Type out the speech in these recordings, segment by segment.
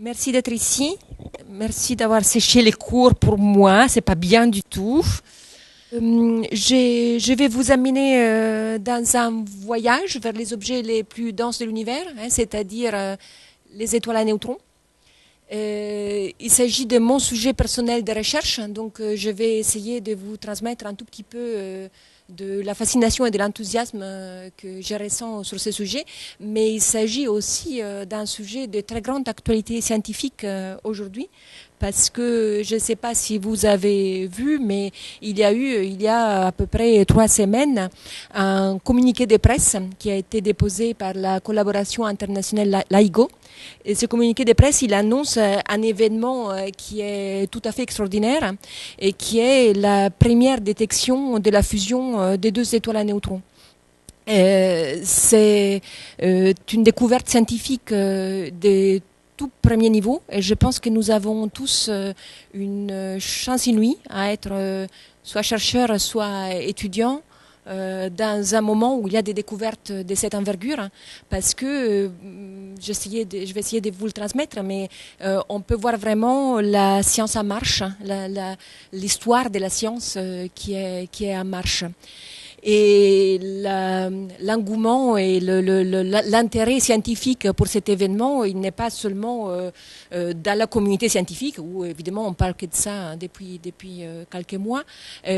Merci d'être ici. Merci d'avoir séché les cours pour moi. C'est pas bien du tout. Je vais vous amener dans un voyage vers les objets les plus denses de l'univers, c'est-à-dire les étoiles à neutrons. Il s'agit de mon sujet personnel de recherche, donc je vais essayer de vous transmettre un tout petit peu de la fascination et de l'enthousiasme que je ressens sur ce sujet, mais il s'agit aussi d'un sujet de très grande actualité scientifique aujourd'hui, parce que je ne sais pas si vous avez vu, mais il y a à peu près 3 semaines, un communiqué de presse qui a été déposé par la collaboration internationale LIGO. Et ce communiqué de presse, il annonce un événement qui est tout à fait extraordinaire et qui est la première détection de la fusion des 2 étoiles à neutrons. C'est une découverte scientifique de tout premier niveau, et je pense que nous avons tous une chance inouïe à être soit chercheurs, soit étudiants dans un moment où il y a des découvertes de cette envergure, parce que je vais essayer de vous le transmettre, mais on peut voir vraiment la science en marche, l'histoire de la science qui est en marche. Et l'engouement et l'intérêt scientifique pour cet événement, il n'est pas seulement dans la communauté scientifique, où évidemment on parle que de ça depuis quelques mois,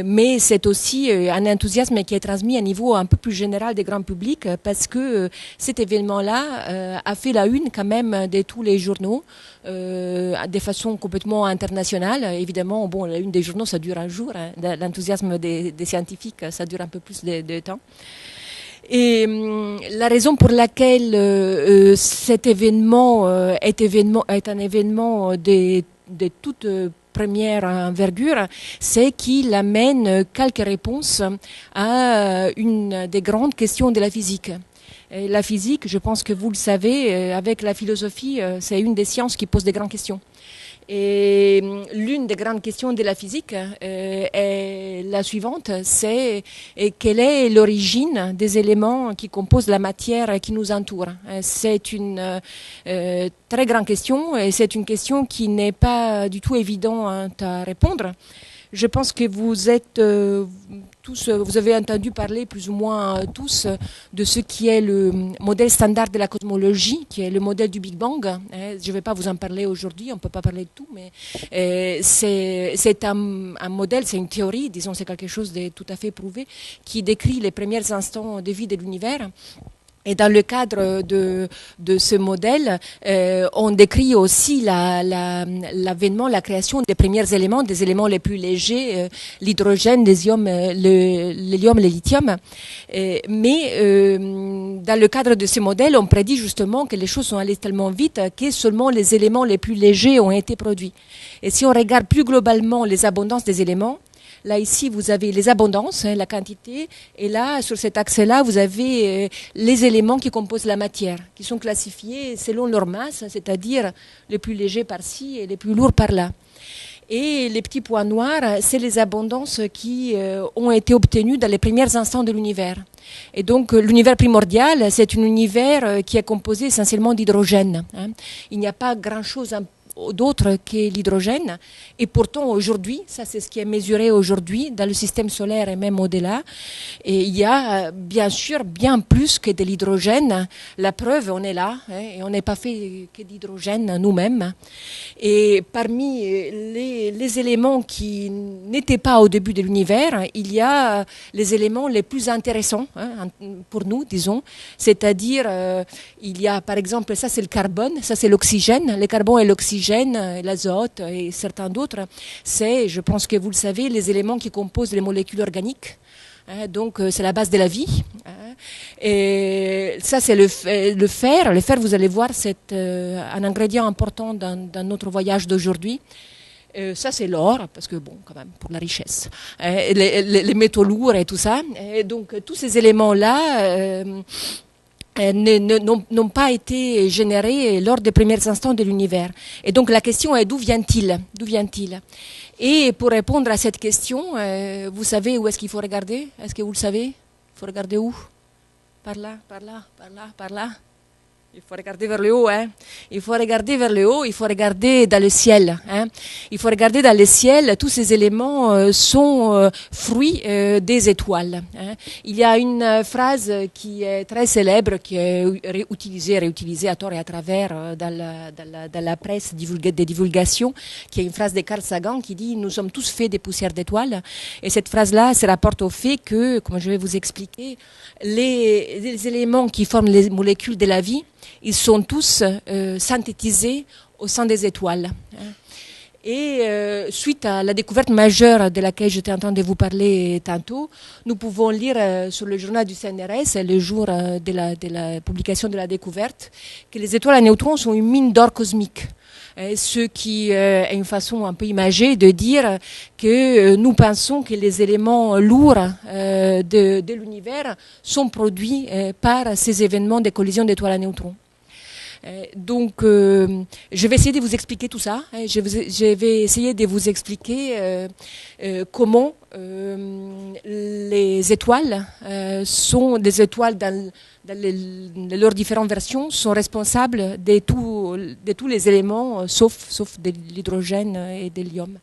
mais c'est aussi un enthousiasme qui est transmis à niveau un peu plus général des grands publics, parce que cet événement-là a fait la une quand même de tous les journaux, de façon complètement internationale. Évidemment, bon, la une des journaux, ça dure un jour, l'enthousiasme des scientifiques, ça dure un peu plus de temps. Et la raison pour laquelle cet événement est un événement de toute première envergure, c'est qu'il amène quelques réponses à une des grandes questions de la physique. Et la physique, je pense que vous le savez, avec la philosophie, c'est une des sciences qui pose des grandes questions. Et l'une des grandes questions de la physique est la suivante, c'est quelle est l'origine des éléments qui composent la matière qui nous entoure. C'est une très grande question, et c'est une question qui n'est pas du tout évidente à répondre. Je pense que vous êtes vous avez entendu parler plus ou moins tous de ce qui est le modèle standard de la cosmologie, qui est le modèle du Big Bang. Je ne vais pas vous en parler aujourd'hui, on ne peut pas parler de tout, mais c'est un modèle, c'est une théorie, disons, c'est quelque chose de tout à fait prouvé, qui décrit les premiers instants de vie de l'univers. Et dans le cadre de ce modèle, on décrit aussi l'avènement, la création des premiers éléments, des éléments les plus légers, l'hydrogène, l'hélium, le lithium. Mais dans le cadre de ce modèle, on prédit justement que les choses sont allées tellement vite que seulement les éléments les plus légers ont été produits. Et si on regarde plus globalement les abondances des éléments, là, ici, vous avez les abondances, la quantité, et là, sur cet axe-là, vous avez les éléments qui composent la matière, qui sont classifiés selon leur masse, c'est-à-dire les plus légers par-ci et les plus lourds par-là. Et les petits points noirs, c'est les abondances qui ont été obtenues dans les premiers instants de l'univers. Et donc, l'univers primordial, c'est un univers qui est composé essentiellement d'hydrogène. Il n'y a pas grand-chose d'autre que l'hydrogène, et pourtant aujourd'hui, ça c'est ce qui est mesuré aujourd'hui dans le système solaire et même au-delà, et il y a bien sûr bien plus que de l'hydrogène. La preuve, on est là, et on n'est pas fait que d'hydrogène nous-mêmes. Et parmi les éléments qui n'étaient pas au début de l'univers, il y a les éléments les plus intéressants pour nous, disons, c'est-à-dire il y a par exemple, ça c'est le carbone, ça c'est l'oxygène, le carbone et l'oxygène, l'azote et certains d'autres, c'est, je pense que vous le savez, les éléments qui composent les molécules organiques. Donc c'est la base de la vie. Et ça c'est le fer. Le fer, vous allez voir, c'est un ingrédient important dans notre voyage d'aujourd'hui. Ça c'est l'or, parce que bon, quand même, pour la richesse. Les métaux lourds et tout ça. Et donc tous ces éléments-là n'ont pas été générés lors des premiers instants de l'univers. Et donc la question est d'où vient-il ? D'où vient-il ? Et pour répondre à cette question, vous savez où est-ce qu'il faut regarder ? Est-ce que vous le savez ? Il faut regarder où ? Par là, par là, par là, par là. Il faut regarder vers le haut, hein. Il faut regarder vers le haut, il faut regarder dans le ciel, hein. Il faut regarder dans le ciel, tous ces éléments sont fruits des étoiles, hein. Il y a une phrase qui est très célèbre, qui est réutilisée à tort et à travers dans la presse des divulgations, qui est une phrase de Carl Sagan qui dit « Nous sommes tous faits des poussières d'étoiles ». Et cette phrase-là se rapporte au fait que, comme je vais vous expliquer, les éléments qui forment les molécules de la vie, ils sont tous synthétisés au sein des étoiles. Et suite à la découverte majeure de laquelle j'étais en train de vous parler tantôt, nous pouvons lire sur le journal du CNRS, le jour de la publication de la découverte, que les étoiles à neutrons sont une mine d'or cosmique. Ce qui est une façon un peu imagée de dire que nous pensons que les éléments lourds de l'univers sont produits par ces événements de collision d'étoiles à neutrons. Donc, je vais essayer de vous expliquer tout ça. Je vais essayer de vous expliquer comment les étoiles sont des étoiles dans leurs différentes versions sont responsables de tous les éléments, sauf de l'hydrogène et de l'hélium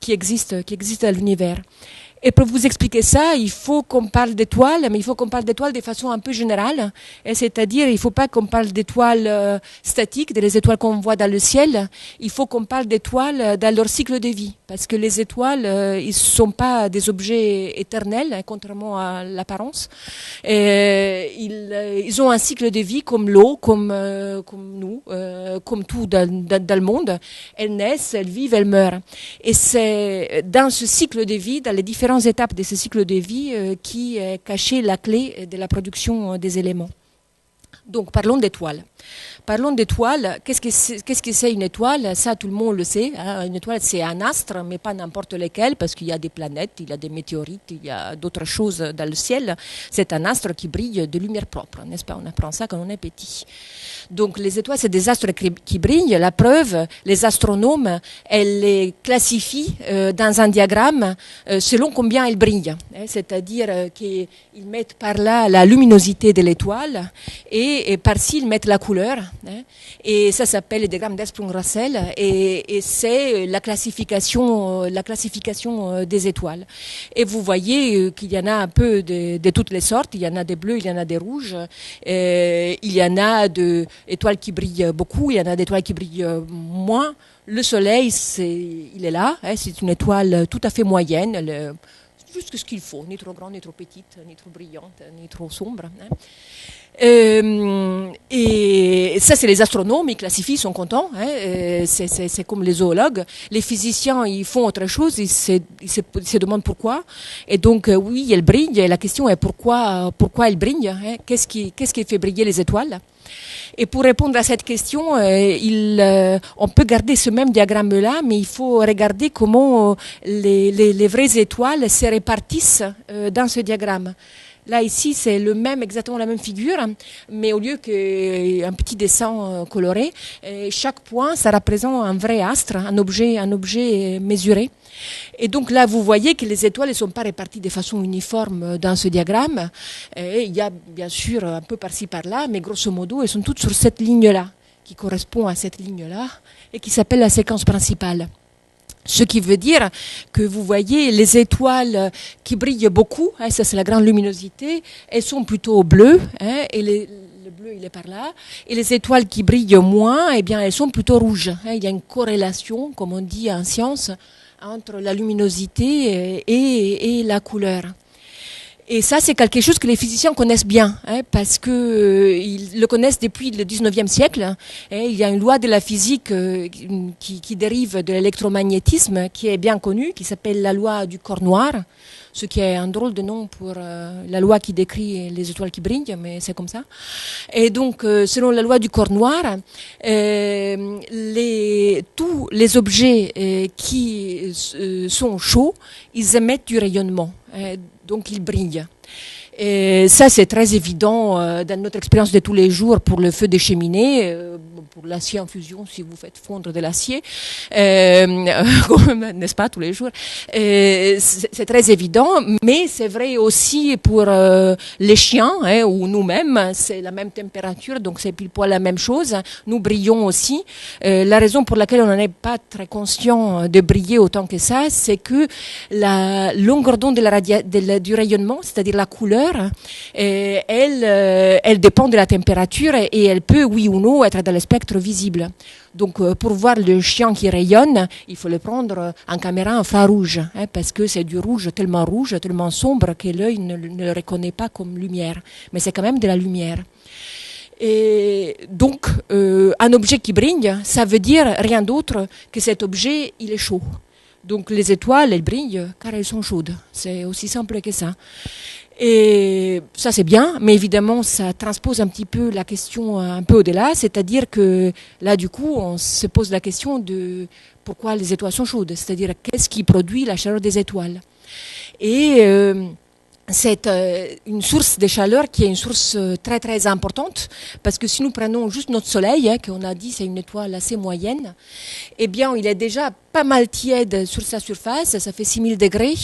qui existent dans l'univers. Et pour vous expliquer ça, il faut qu'on parle d'étoiles, mais il faut qu'on parle d'étoiles de façon un peu générale. C'est-à-dire, il ne faut pas qu'on parle d'étoiles statiques, des étoiles qu'on voit dans le ciel. Il faut qu'on parle d'étoiles dans leur cycle de vie. Parce que les étoiles, ils ne sont pas des objets éternels, hein, contrairement à l'apparence. Ils ont un cycle de vie comme l'eau, comme nous, comme tout dans le monde. Elles naissent, elles vivent, elles meurent. Et c'est dans ce cycle de vie, dans les différentes étapes de ce cycle de vie, qui est cachée la clé de la production des éléments. Donc, parlons d'étoiles. Parlons d'étoiles. Qu'est-ce que c'est une étoile? Ça, tout le monde le sait. Hein. Une étoile, c'est un astre, mais pas n'importe lequel, parce qu'il y a des planètes, il y a des météorites, il y a d'autres choses dans le ciel. C'est un astre qui brille de lumière propre, n'est-ce pas? On apprend ça quand on est petit. Donc, les étoiles, c'est des astres qui brillent. La preuve, les astronomes, elles les classifient dans un diagramme selon combien elles brillent. Hein. C'est-à-dire qu'ils mettent par là la luminosité de l'étoile et par-ci, ils mettent la couleur. Hein. Et ça s'appelle le diagramme d'Esprung-Russell et c'est la classification des étoiles. Et vous voyez qu'il y en a un peu de toutes les sortes. Il y en a des bleus, il y en a des rouges. Il y en a d'étoiles qui brillent beaucoup, il y en a d'étoiles qui brillent moins. Le Soleil, il est là. Hein, c'est une étoile tout à fait moyenne. Juste ce qu'il faut, ni trop grande, ni trop petite, ni trop brillante, ni trop sombre. Hein. Et ça, c'est les astronomes, ils classifient, ils sont contents. Hein, c'est comme les zoologues. Les physiciens, ils font autre chose, ils se demandent pourquoi. Et donc, oui, elles brillent. Et la question est pourquoi elles brillent, hein, qu'est-ce qui fait briller les étoiles? Et pour répondre à cette question, on peut garder ce même diagramme-là, mais il faut regarder comment les vraies étoiles se répartissent dans ce diagramme. Là, ici, c'est exactement la même figure, mais au lieu qu'un petit dessin coloré, chaque point, ça représente un vrai astre, un objet mesuré. Et donc là, vous voyez que les étoiles ne sont pas réparties de façon uniforme dans ce diagramme. Et il y a bien sûr un peu par-ci, par-là, mais grosso modo, elles sont toutes sur cette ligne-là, qui correspond à cette ligne-là, et qui s'appelle la séquence principale. Ce qui veut dire que vous voyez les étoiles qui brillent beaucoup, hein, ça c'est la grande luminosité, elles sont plutôt bleues, hein, et le bleu il est par là, et les étoiles qui brillent moins, eh bien elles sont plutôt rouges. Hein, il y a une corrélation, comme on dit en science, entre la luminosité et la couleur. Et ça, c'est quelque chose que les physiciens connaissent bien, hein, parce que ils le connaissent depuis le 19e siècle. Hein, il y a une loi de la physique qui dérive de l'électromagnétisme, qui est bien connue, qui s'appelle la loi du corps noir, ce qui est un drôle de nom pour la loi qui décrit les étoiles qui brillent, mais c'est comme ça. Et donc, selon la loi du corps noir, tous les objets qui sont chauds, ils émettent du rayonnement. Donc, ils brillent. Et ça, c'est très évident dans notre expérience de tous les jours pour le feu des cheminées, pour l'acier en fusion si vous faites fondre de l'acier, n'est-ce pas, tous les jours. C'est très évident, mais c'est vrai aussi pour les chiens, ou nous-mêmes, c'est la même température, donc c'est pile poil la même chose. Nous brillons aussi. La raison pour laquelle on n'en est pas très conscient de briller autant que ça, c'est que la longueur d'onde du rayonnement, c'est-à-dire la couleur, elle dépend de la température et elle peut, oui ou non, être dans le spectre visible. Donc, pour voir le chien qui rayonne, il faut le prendre en caméra infrarouge, parce que c'est du rouge, tellement sombre que l'œil ne le reconnaît pas comme lumière. Mais c'est quand même de la lumière. Et donc, un objet qui brille, ça veut dire rien d'autre que cet objet, il est chaud. Donc, les étoiles, elles brillent car elles sont chaudes. C'est aussi simple que ça. Et ça, c'est bien, mais évidemment, ça transpose un petit peu la question un peu au-delà, c'est-à-dire que là, du coup, on se pose la question de pourquoi les étoiles sont chaudes, c'est-à-dire qu'est-ce qui produit la chaleur des étoiles. Et c'est une source de chaleur qui est une source très très importante, parce que si nous prenons juste notre soleil, qu'on a dit c'est une étoile assez moyenne, eh bien il est déjà pas mal tiède sur sa surface, ça fait 6000 degrés,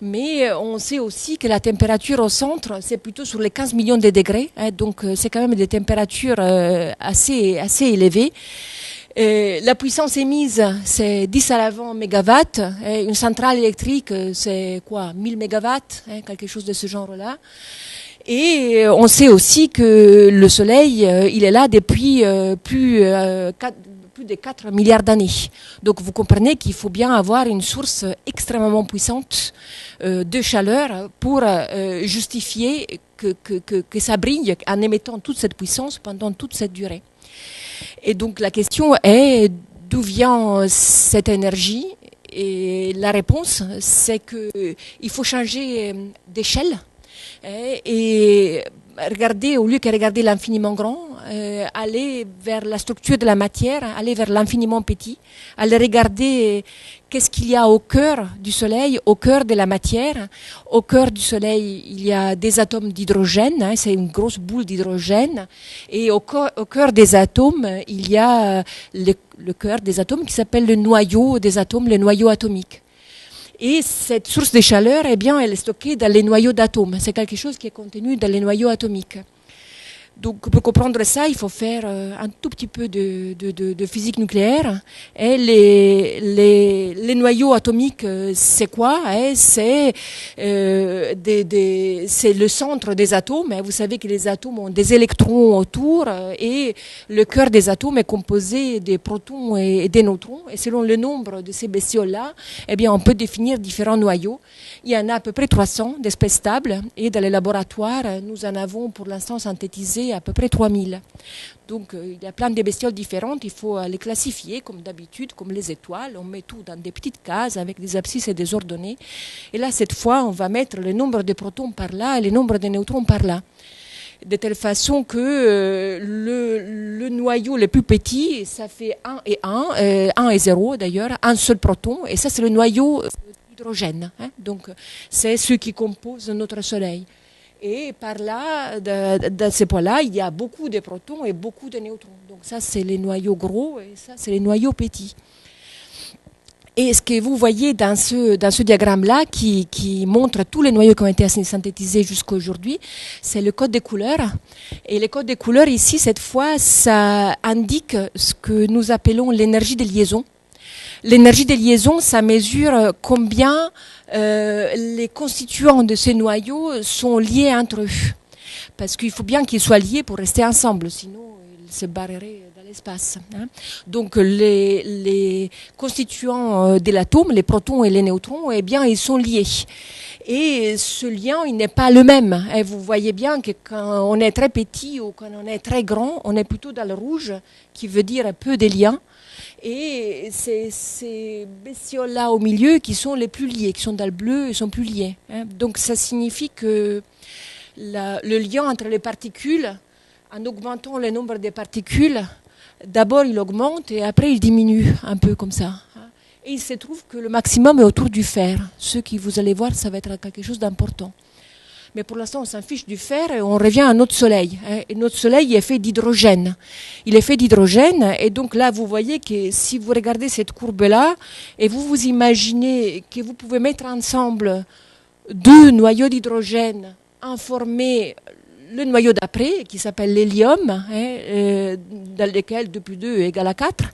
mais on sait aussi que la température au centre c'est plutôt sur les 15 millions de degrés, donc c'est quand même des températures assez élevées. La puissance émise, c'est 10 à la 20 mégawatts. Une centrale électrique, c'est quoi, 1000 mégawatts, quelque chose de ce genre-là. Et on sait aussi que le Soleil, il est là depuis plus de 4 milliards d'années. Donc vous comprenez qu'il faut bien avoir une source extrêmement puissante de chaleur pour justifier que ça brille en émettant toute cette puissance pendant toute cette durée. Et donc la question est d'où vient cette énergie, et la réponse c'est qu'il faut changer d'échelle et regarder, au lieu de regarder l'infiniment grand, aller vers la structure de la matière, aller vers l'infiniment petit, aller regarder qu'est-ce qu'il y a au cœur du Soleil, au cœur de la matière. Au cœur du Soleil, il y a des atomes d'hydrogène, c'est une grosse boule d'hydrogène, et au cœur des atomes, il y a le cœur des atomes qui s'appelle le noyau des atomes, le noyau atomique. Et cette source de chaleur, eh bien, elle est stockée dans les noyaux d'atomes. C'est quelque chose qui est contenu dans les noyaux atomiques. Donc, pour comprendre ça, il faut faire un tout petit peu de physique nucléaire. Et les noyaux atomiques, c'est quoi? C'est le centre des atomes. Vous savez que les atomes ont des électrons autour et le cœur des atomes est composé des protons et des neutrons. Et selon le nombre de ces bestioles-là, eh bien, on peut définir différents noyaux. Il y en a à peu près 300 d'espèces stables et dans les laboratoires, nous en avons pour l'instant synthétisé à peu près 3000. Donc il y a plein de bestioles différentes, il faut les classifier comme d'habitude, comme les étoiles. On met tout dans des petites cases avec des abscisses et des ordonnées. Et là, cette fois, on va mettre le nombre de protons par là et le nombre de neutrons par là. De telle façon que le noyau le plus petit, ça fait 1 et 1, 1 et 0 d'ailleurs, un seul proton, et ça c'est le noyau d'hydrogène. Donc c'est ce qui compose notre Soleil. Et par là, dans ces points-là, il y a beaucoup de protons et beaucoup de neutrons. Donc ça c'est les noyaux gros et ça c'est les noyaux petits. Et ce que vous voyez dans ce diagramme-là, qui montre tous les noyaux qui ont été synthétisés jusqu'à aujourd'hui, c'est le code des couleurs. Et le code des couleurs, ici, cette fois, ça indique ce que nous appelons l'énergie de liaison. L'énergie de liaison, ça mesure combien les constituants de ces noyaux sont liés entre eux. Parce qu'il faut bien qu'ils soient liés pour rester ensemble, sinon ils se barreraient dans l'espace. Donc les constituants de l'atome, les protons et les neutrons, eh bien ils sont liés. Et ce lien, il n'est pas le même. Et vous voyez bien que quand on est très petit ou quand on est très grand, on est plutôt dans le rouge, qui veut dire peu de liens. Et c'est ces bestioles-là au milieu qui sont les plus liés, qui sont dans le bleu, ils sont plus liés. Donc ça signifie que le lien entre les particules, en augmentant le nombre des particules, d'abord il augmente et après il diminue un peu comme ça. Et il se trouve que le maximum est autour du fer. Ce que vous allez voir, ça va être quelque chose d'important. Mais pour l'instant, on s'en fiche du fer et on revient à notre Soleil. Et notre Soleil est fait d'hydrogène. Il est fait d'hydrogène. Et donc là, vous voyez que si vous regardez cette courbe-là, et vous vous imaginez que vous pouvez mettre ensemble deux noyaux d'hydrogène, informer le noyau d'après, qui s'appelle l'hélium, dans lequel 2 plus 2 égale à 4.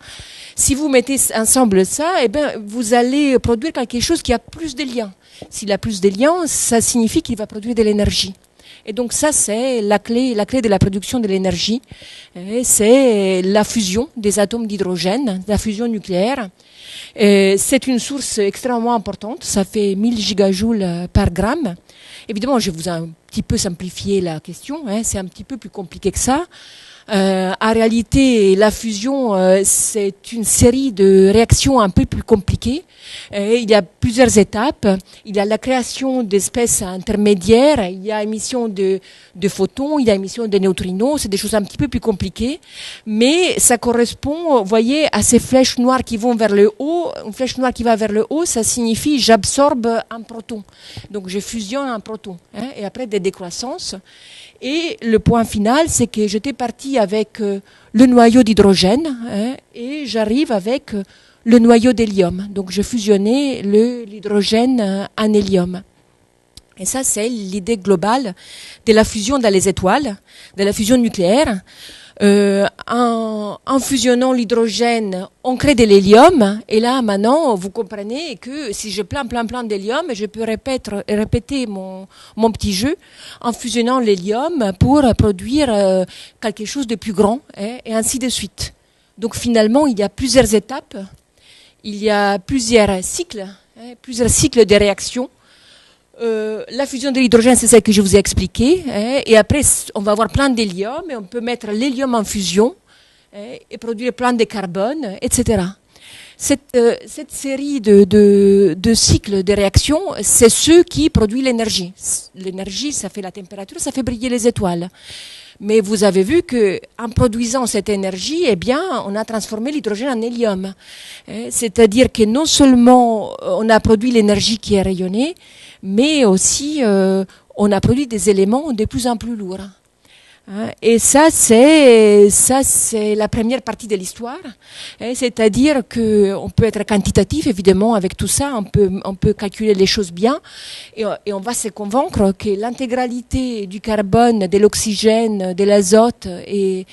Si vous mettez ensemble ça, eh bien, vous allez produire quelque chose qui a plus de liens. S'il a plus de liens, ça signifie qu'il va produire de l'énergie. Et donc ça, c'est la clé de la production de l'énergie. C'est la fusion des atomes d'hydrogène, la fusion nucléaire. C'est une source extrêmement importante. Ça fait 1000 gigajoules par gramme. Évidemment, je vous ai un petit peu simplifié la question. C'est un petit peu plus compliqué que ça. En réalité, la fusion, c'est une série de réactions un peu plus compliquées. Il y a plusieurs étapes. Il y a la création d'espèces intermédiaires, il y a émission de photons, il y a émission de neutrinos. C'est des choses un petit peu plus compliquées. Mais ça correspond, vous voyez, à ces flèches noires qui vont vers le haut. Une flèche noire qui va vers le haut, ça signifie j'absorbe un proton. Donc je fusionne un proton. Et après des décroissances. Et le point final, c'est que j'étais partie avec le noyau d'hydrogène et j'arrive avec le noyau d'hélium. Donc je fusionnais l'hydrogène en hélium. Et ça, c'est l'idée globale de la fusion dans les étoiles, de la fusion nucléaire. En fusionnant l'hydrogène, on crée de l'hélium. Et là, maintenant, vous comprenez que si je plein d'hélium, je peux répéter mon petit jeu en fusionnant l'hélium pour produire quelque chose de plus grand, et ainsi de suite. Donc finalement, il y a plusieurs étapes, il y a plusieurs cycles de réaction. La fusion de l'hydrogène, c'est celle que je vous ai expliquée. Et après, on va avoir plein d'hélium et on peut mettre l'hélium en fusion et produire plein de carbone, etc. Cette série de cycles de réaction, c'est ce qui produit l'énergie. L'énergie, ça fait la température, ça fait briller les étoiles. Mais vous avez vu qu'en produisant cette énergie, eh bien, on a transformé l'hydrogène en hélium. C'est-à-dire que non seulement on a produit l'énergie qui est rayonnée, mais aussi on a produit des éléments de plus en plus lourds. Et ça, c'est la première partie de l'histoire. C'est-à-dire qu'on peut être quantitatif, évidemment, avec tout ça. On peut calculer les choses bien. Et on va se convaincre que l'intégralité du carbone, de l'oxygène, de l'azote et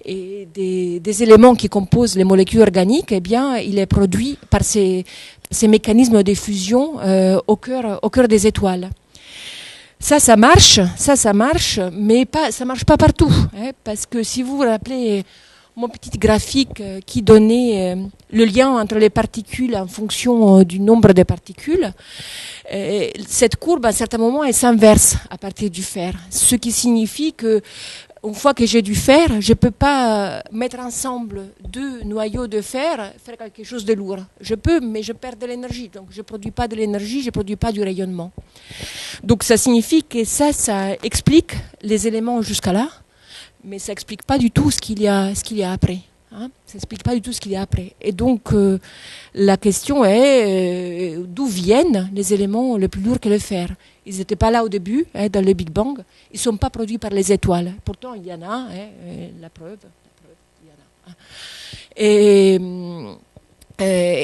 des éléments qui composent les molécules organiques, eh bien, il est produit par ces mécanismes de fusion au cœur des étoiles. Ça marche, mais ça marche pas partout, parce que si vous vous rappelez mon petit graphique qui donnait le lien entre les particules en fonction du nombre de particules, cette courbe, à un certain moment, elle s'inverse à partir du fer, ce qui signifie que une fois que j'ai du fer, je ne peux pas mettre ensemble deux noyaux de fer, faire quelque chose de lourd. Je peux, mais je perds de l'énergie. Donc je ne produis pas de l'énergie, je ne produis pas du rayonnement. Donc ça signifie que ça explique les éléments jusqu'à là, mais ça n'explique pas du tout ce qu'il y a après. Ça n'explique pas du tout ce qu'il y a après. Et donc la question est d'où viennent les éléments les plus lourds que le fer. Ils n'étaient pas là au début, dans le Big Bang. Ils ne sont pas produits par les étoiles. Pourtant, il y en a, la preuve, il y en a.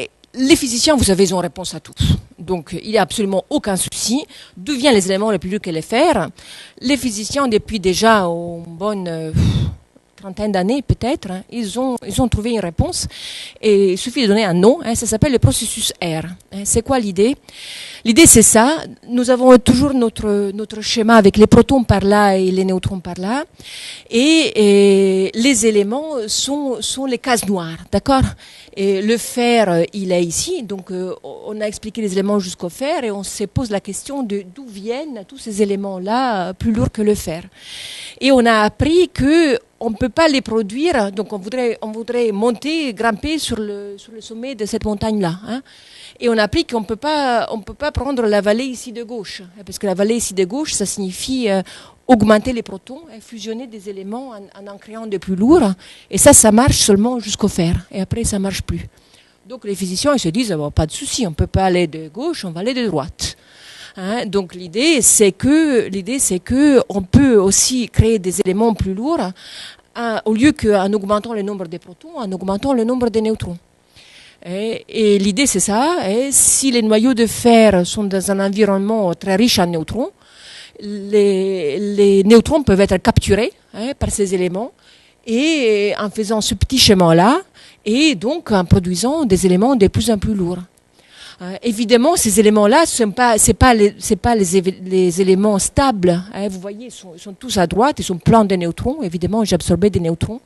Et les physiciens, vous savez, ils ont réponse à tout. Donc, il n'y a absolument aucun souci. D'où viennent les éléments les plus lourds que le fer? Les physiciens, depuis déjà une bonne trentaine d'années peut-être, ils ont trouvé une réponse. Et il suffit de donner un nom. Ça s'appelle le processus R. C'est quoi l'idée? L'idée, c'est ça. Nous avons toujours notre schéma avec les protons par là et les neutrons par là. Et les éléments sont les cases noires, d'accord? Et le fer, il est ici. Donc, on a expliqué les éléments jusqu'au fer et on se pose la question de d'où viennent tous ces éléments-là plus lourds que le fer. Et on a appris que on ne peut pas les produire, donc on voudrait monter, grimper sur le sommet de cette montagne-là. Et on a appris qu'on peut pas prendre la vallée ici de gauche, parce que la vallée ici de gauche, ça signifie augmenter les protons, fusionner des éléments en créant de plus lourds. Et ça marche seulement jusqu'au fer. Et après, ça marche plus. Donc les physiciens, ils se disent, pas de souci, on peut pas aller de gauche, on va aller de droite. Hein, donc l'idée c'est que on peut aussi créer des éléments plus lourds au lieu qu'en augmentant le nombre des protons, en augmentant le nombre des neutrons. Et l'idée c'est ça. Et si les noyaux de fer sont dans un environnement très riche en neutrons, les neutrons peuvent être capturés par ces éléments et en faisant ce petit schéma-là et donc en produisant des éléments de plus en plus lourds. Évidemment, ces éléments-là, c'est pas les éléments stables. Vous voyez, ils sont tous à droite, ils sont pleins de neutrons. Évidemment, j'ai absorbé des neutrons.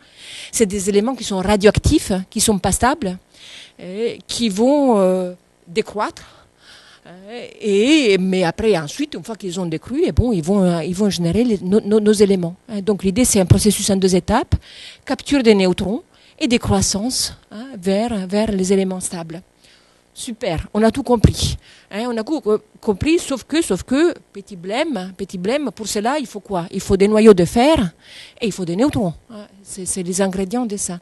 C'est des éléments qui sont radioactifs, qui sont pas stables, qui vont décroître. Mais après, ensuite, une fois qu'ils ont décru, ils vont générer nos éléments. Donc l'idée, c'est un processus en 2 étapes, capture des neutrons et décroissance vers les éléments stables. Super, on a tout compris. On a tout compris, sauf que, petit blême, pour cela, il faut quoi? Il faut des noyaux de fer et il faut des neutrons. C'est les ingrédients de ça.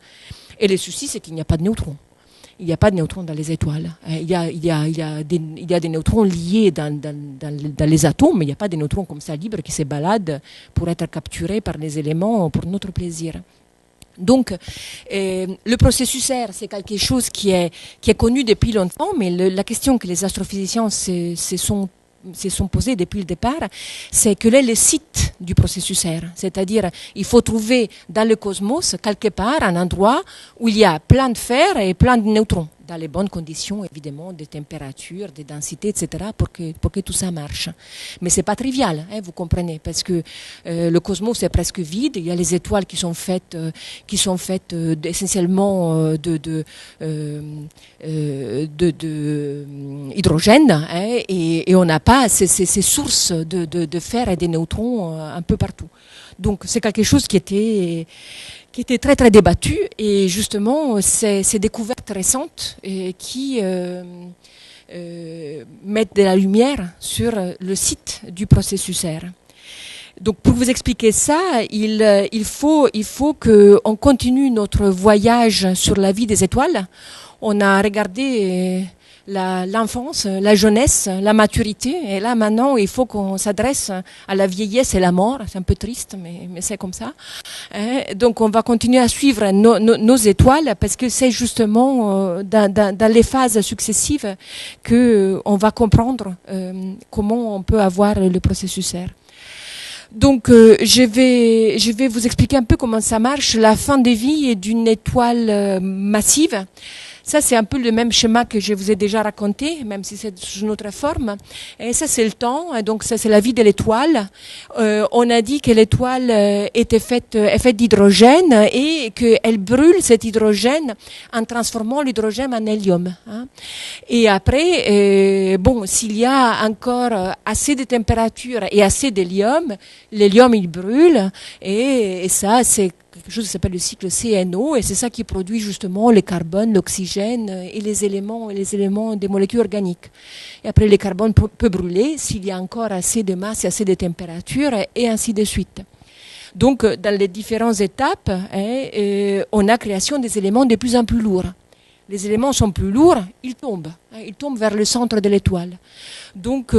Et le souci, c'est qu'il n'y a pas de neutrons. Il n'y a pas de neutrons dans les étoiles. Il y a des neutrons liés dans les atomes, mais il n'y a pas de neutrons comme ça libres qui se baladent pour être capturés par les éléments pour notre plaisir. Donc, le processus R, c'est quelque chose qui est connu depuis longtemps, mais la question que les astrophysiciens se sont posées depuis le départ, c'est quel est le site du processus R. C'est-à-dire, il faut trouver dans le cosmos, quelque part, un endroit où il y a plein de fer et plein de neutrons, dans les bonnes conditions, évidemment, de température, de densité, etc., pour que tout ça marche. Mais c'est pas trivial, vous comprenez, parce que le cosmos est presque vide. Il y a les étoiles qui sont faites essentiellement de hydrogène, et on n'a pas ces sources de fer et des neutrons un peu partout. Donc c'est quelque chose qui était très très débattu, et justement ces découvertes récentes qui mettent de la lumière sur le site du processus R. Donc pour vous expliquer ça, il faut qu'on continue notre voyage sur la vie des étoiles. On a regardé l'enfance, la jeunesse, la maturité, et là maintenant il faut qu'on s'adresse à la vieillesse et la mort. C'est un peu triste, mais c'est comme ça. Donc on va continuer à suivre nos étoiles, parce que c'est justement dans les phases successives que on va comprendre comment on peut avoir le processus R. Donc je vais vous expliquer un peu comment ça marche, la fin de vie d'une étoile massive. Ça, c'est un peu le même schéma que je vous ai déjà raconté, même si c'est sous une autre forme. Et ça, c'est le temps. Et donc, ça, c'est la vie de l'étoile. On a dit que l'étoile est faite d'hydrogène et qu'elle brûle cet hydrogène en transformant l'hydrogène en hélium. Et après, s'il y a encore assez de température et assez d'hélium, l'hélium, il brûle. Et ça, c'est quelque chose qui s'appelle le cycle CNO, et c'est ça qui produit justement le carbone, l'oxygène et les éléments des molécules organiques. Et après, le carbone peut brûler s'il y a encore assez de masse et assez de température, et ainsi de suite. Donc, dans les différentes étapes, on a création des éléments de plus en plus lourds. Les éléments sont plus lourds, ils tombent vers le centre de l'étoile. Donc,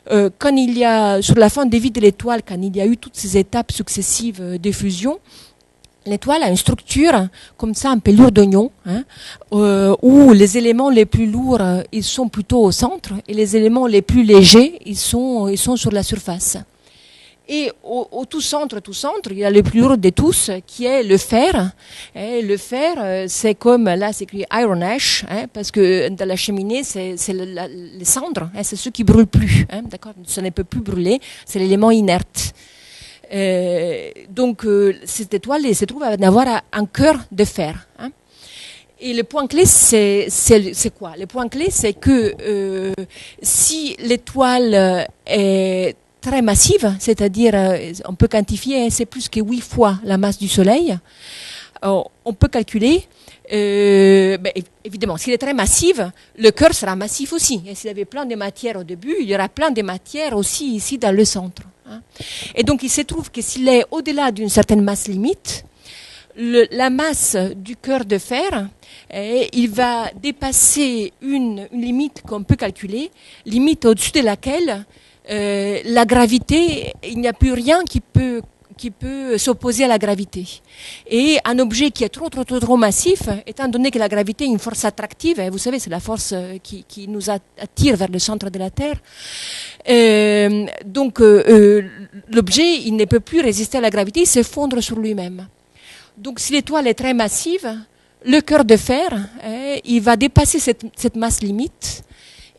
quand il y a, sur la fin de vie de l'étoile, quand il y a eu toutes ces étapes successives de fusion, l'étoile a une structure comme ça, un peu lourde d'oignon, où les éléments les plus lourds, ils sont plutôt au centre, et les éléments les plus légers, ils sont sur la surface. Et au tout centre, il y a le plus lourd de tous, qui est le fer. Et le fer, c'est comme, là, c'est écrit iron ash, parce que dans la cheminée, c'est les cendres, c'est ceux qui brûlent plus, d'accord? Ça ne peut plus brûler, c'est l'élément inerte. Donc cette étoile se trouve à avoir un cœur de fer. Et le point clé, c'est quoi? Le point clé, c'est que si l'étoile est très massive, c'est-à-dire on peut quantifier, c'est plus que 8 fois la masse du Soleil, on peut calculer. Évidemment, s'il est très massive, le cœur sera massif aussi. Et s'il y avait plein de matière au début, il y aura plein de matière aussi ici dans le centre. Et donc, il se trouve que s'il est au-delà d'une certaine masse limite, la masse du cœur de fer, il va dépasser une limite qu'on peut calculer, limite au-dessus de laquelle la gravité, il n'y a plus rien qui peut s'opposer à la gravité. Et un objet qui est trop massif, étant donné que la gravité est une force attractive, et vous savez, c'est la force qui nous attire vers le centre de la Terre, donc l'objet, il ne peut plus résister à la gravité, il s'effondre sur lui-même. Donc si l'étoile est très massive, le cœur de fer, il va dépasser cette masse limite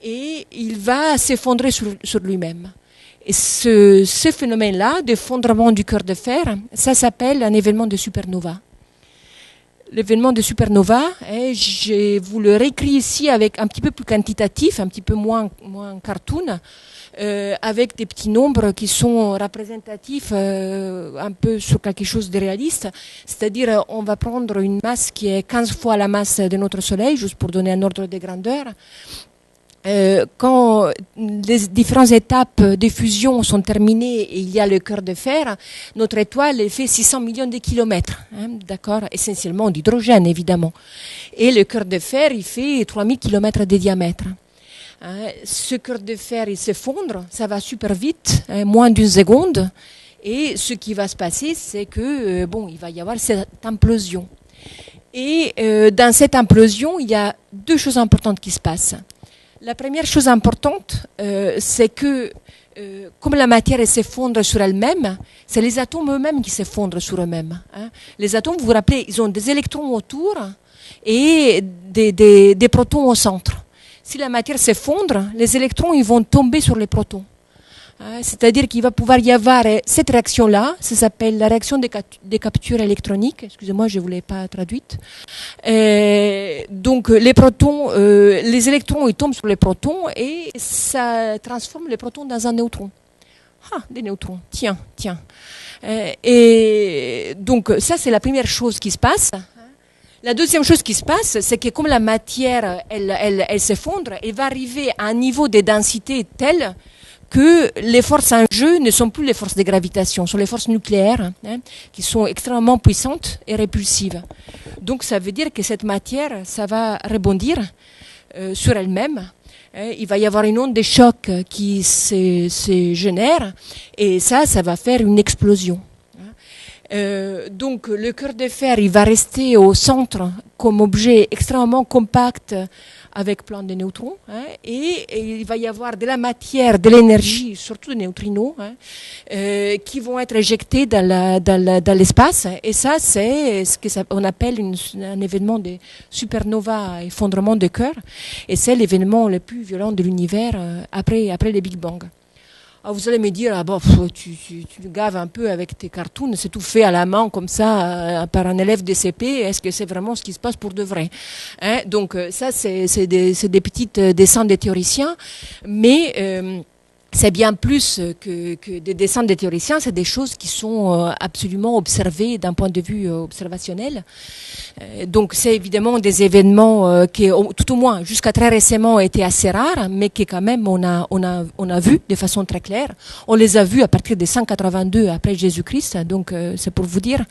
et il va s'effondrer sur lui-même. Et ce phénomène-là, d'effondrement du cœur de fer, ça s'appelle un événement de supernova. L'événement de supernova, je vous le réécris ici avec un petit peu plus quantitatif, un petit peu moins cartoon, avec des petits nombres qui sont représentatifs un peu sur quelque chose de réaliste. C'est-à-dire, on va prendre une masse qui est 15 fois la masse de notre Soleil, juste pour donner un ordre de grandeur. Quand les différentes étapes de fusion sont terminées et il y a le cœur de fer, notre étoile fait 600 millions de kilomètres, d'accord, essentiellement d'hydrogène évidemment. Et le cœur de fer, il fait 3000 kilomètres de diamètre. Ce cœur de fer, il s'effondre, ça va super vite, moins d'une seconde. Et ce qui va se passer, c'est que il va y avoir cette implosion. Et dans cette implosion, il y a deux choses importantes qui se passent. La première chose importante, c'est que comme la matière s'effondre sur elle-même, c'est les atomes eux-mêmes qui s'effondrent sur eux-mêmes. Les atomes, vous vous rappelez, ils ont des électrons autour et des protons au centre. Si la matière s'effondre, les électrons ils vont tomber sur les protons. C'est-à-dire qu'il va pouvoir y avoir cette réaction-là, ça s'appelle la réaction des captures électroniques. Excusez-moi, je ne vous l'ai pas traduite. Donc les protons, les électrons, ils tombent sur les protons et ça transforme les protons dans un neutron. Ah, des neutrons. Tiens. Et donc ça, c'est la première chose qui se passe. La deuxième chose qui se passe, c'est que comme la matière, elle s'effondre, elle va arriver à un niveau de densité tel que les forces en jeu ne sont plus les forces de gravitation, ce sont les forces nucléaires qui sont extrêmement puissantes et répulsives. Donc ça veut dire que cette matière, ça va rebondir sur elle-même. Il va y avoir une onde de choc qui se génère et ça va faire une explosion. Donc le cœur de fer, il va rester au centre comme objet extrêmement compact avec plein de neutrons, et il va y avoir de la matière, de l'énergie, surtout des neutrinos, qui vont être éjectés dans l'espace. Et ça, c'est ce qu'on appelle un événement de supernova, effondrement de cœur. Et c'est l'événement le plus violent de l'univers après le Big Bang. Alors vous allez me dire, tu gaves un peu avec tes cartoons, c'est tout fait à la main comme ça par un élève de CP, est-ce que c'est vraiment ce qui se passe pour de vrai, Donc ça, c'est des petites dessins des théoriciens, mais c'est bien plus que des dessins des théoriciens, c'est des choses qui sont absolument observées d'un point de vue observationnel. Donc c'est évidemment des événements qui, tout au moins jusqu'à très récemment, étaient assez rares, mais qui quand même on a vu de façon très claire. On les a vus à partir de 182 après Jésus-Christ, donc c'est pour vous dire.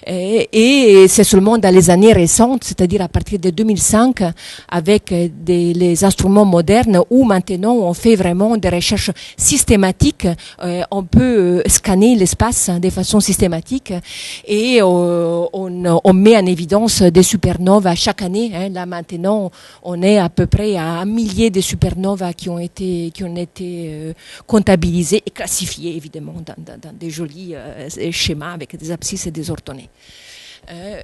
Et c'est seulement dans les années récentes, c'est-à-dire à partir de 2005, avec les instruments modernes, où maintenant on fait vraiment des recherches systématiques. On peut scanner l'espace de façon systématique et on met en évidence des supernovas chaque année. Là maintenant, on est à peu près à 1 millier de supernovas qui ont été comptabilisées et classifiées évidemment dans des jolis schémas avec des abscisses et des ordonnées.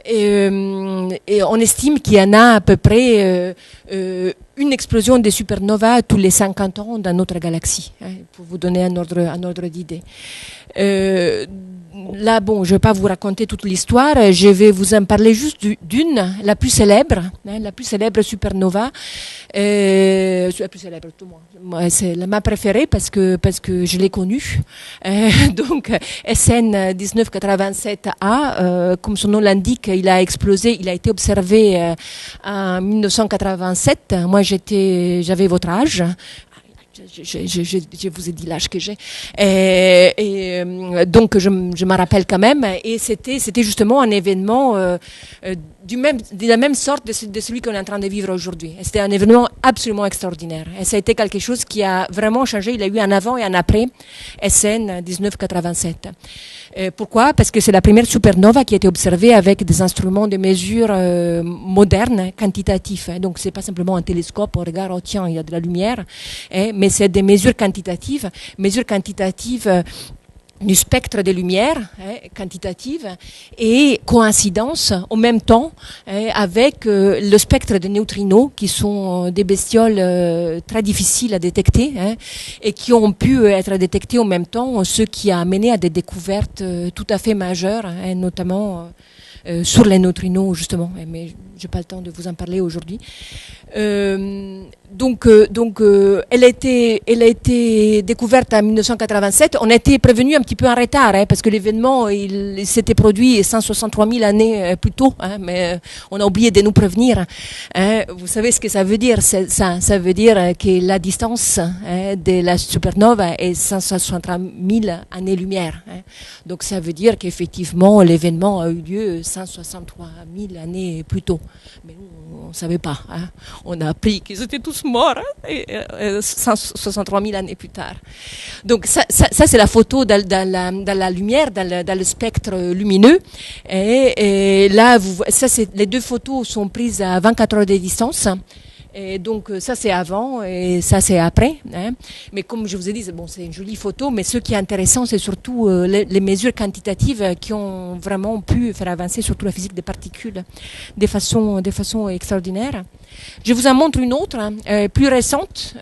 Et on estime qu'il y en a à peu près une explosion de supernovas tous les 50 ans dans notre galaxie, pour vous donner un ordre d'idée. Là, je ne vais pas vous raconter toute l'histoire, je vais vous en parler juste d'une, la plus célèbre supernova. La plus célèbre, tout moi, c'est ma préférée parce que je l'ai connue. Donc, SN 1987A, comme son nom l'indique, il a explosé, il a été observé en 1987. Moi, j'avais votre âge. je vous ai dit l'âge que j'ai. Donc je m'en rappelle quand même. Et c'était justement un événement de la même sorte de celui qu'on est en train de vivre aujourd'hui. C'était un événement absolument extraordinaire. Et ça a été quelque chose qui a vraiment changé. Il y a eu un avant et un après SN 1987. Pourquoi? Parce que c'est la première supernova qui a été observée avec des instruments de mesure modernes, quantitatifs. Donc c'est pas simplement un télescope, on regarde, oh tiens, il y a de la lumière, mais c'est des mesures quantitatives du spectre de lumière quantitative et coïncidence en même temps avec le spectre de neutrinos qui sont des bestioles très difficiles à détecter et qui ont pu être détectés en même temps, ce qui a amené à des découvertes tout à fait majeures, notamment sur les neutrinos justement, mais j'ai pas le temps de vous en parler aujourd'hui. Donc, elle a été découverte en 1987. On a été prévenu un petit peu en retard, parce que l'événement il s'était produit 163 000 années plus tôt, mais on a oublié de nous prévenir. Vous savez ce que ça veut dire? Ça veut dire que la distance de la supernova est 163 000 années-lumière. Donc ça veut dire qu'effectivement l'événement a eu lieu 163 000 années plus tôt. Mais nous, on ne savait pas. On a appris qu'ils étaient tous morts 163 000 années plus tard. Donc ça c'est la photo dans la lumière, dans le spectre lumineux. Et là, les deux photos sont prises à 24 heures de distance. Et donc ça c'est avant et ça c'est après. Mais comme je vous ai dit, c'est une jolie photo, mais ce qui est intéressant, c'est surtout les mesures quantitatives qui ont vraiment pu faire avancer surtout la physique des particules de façon extraordinaire. Je vous en montre une autre, plus récente.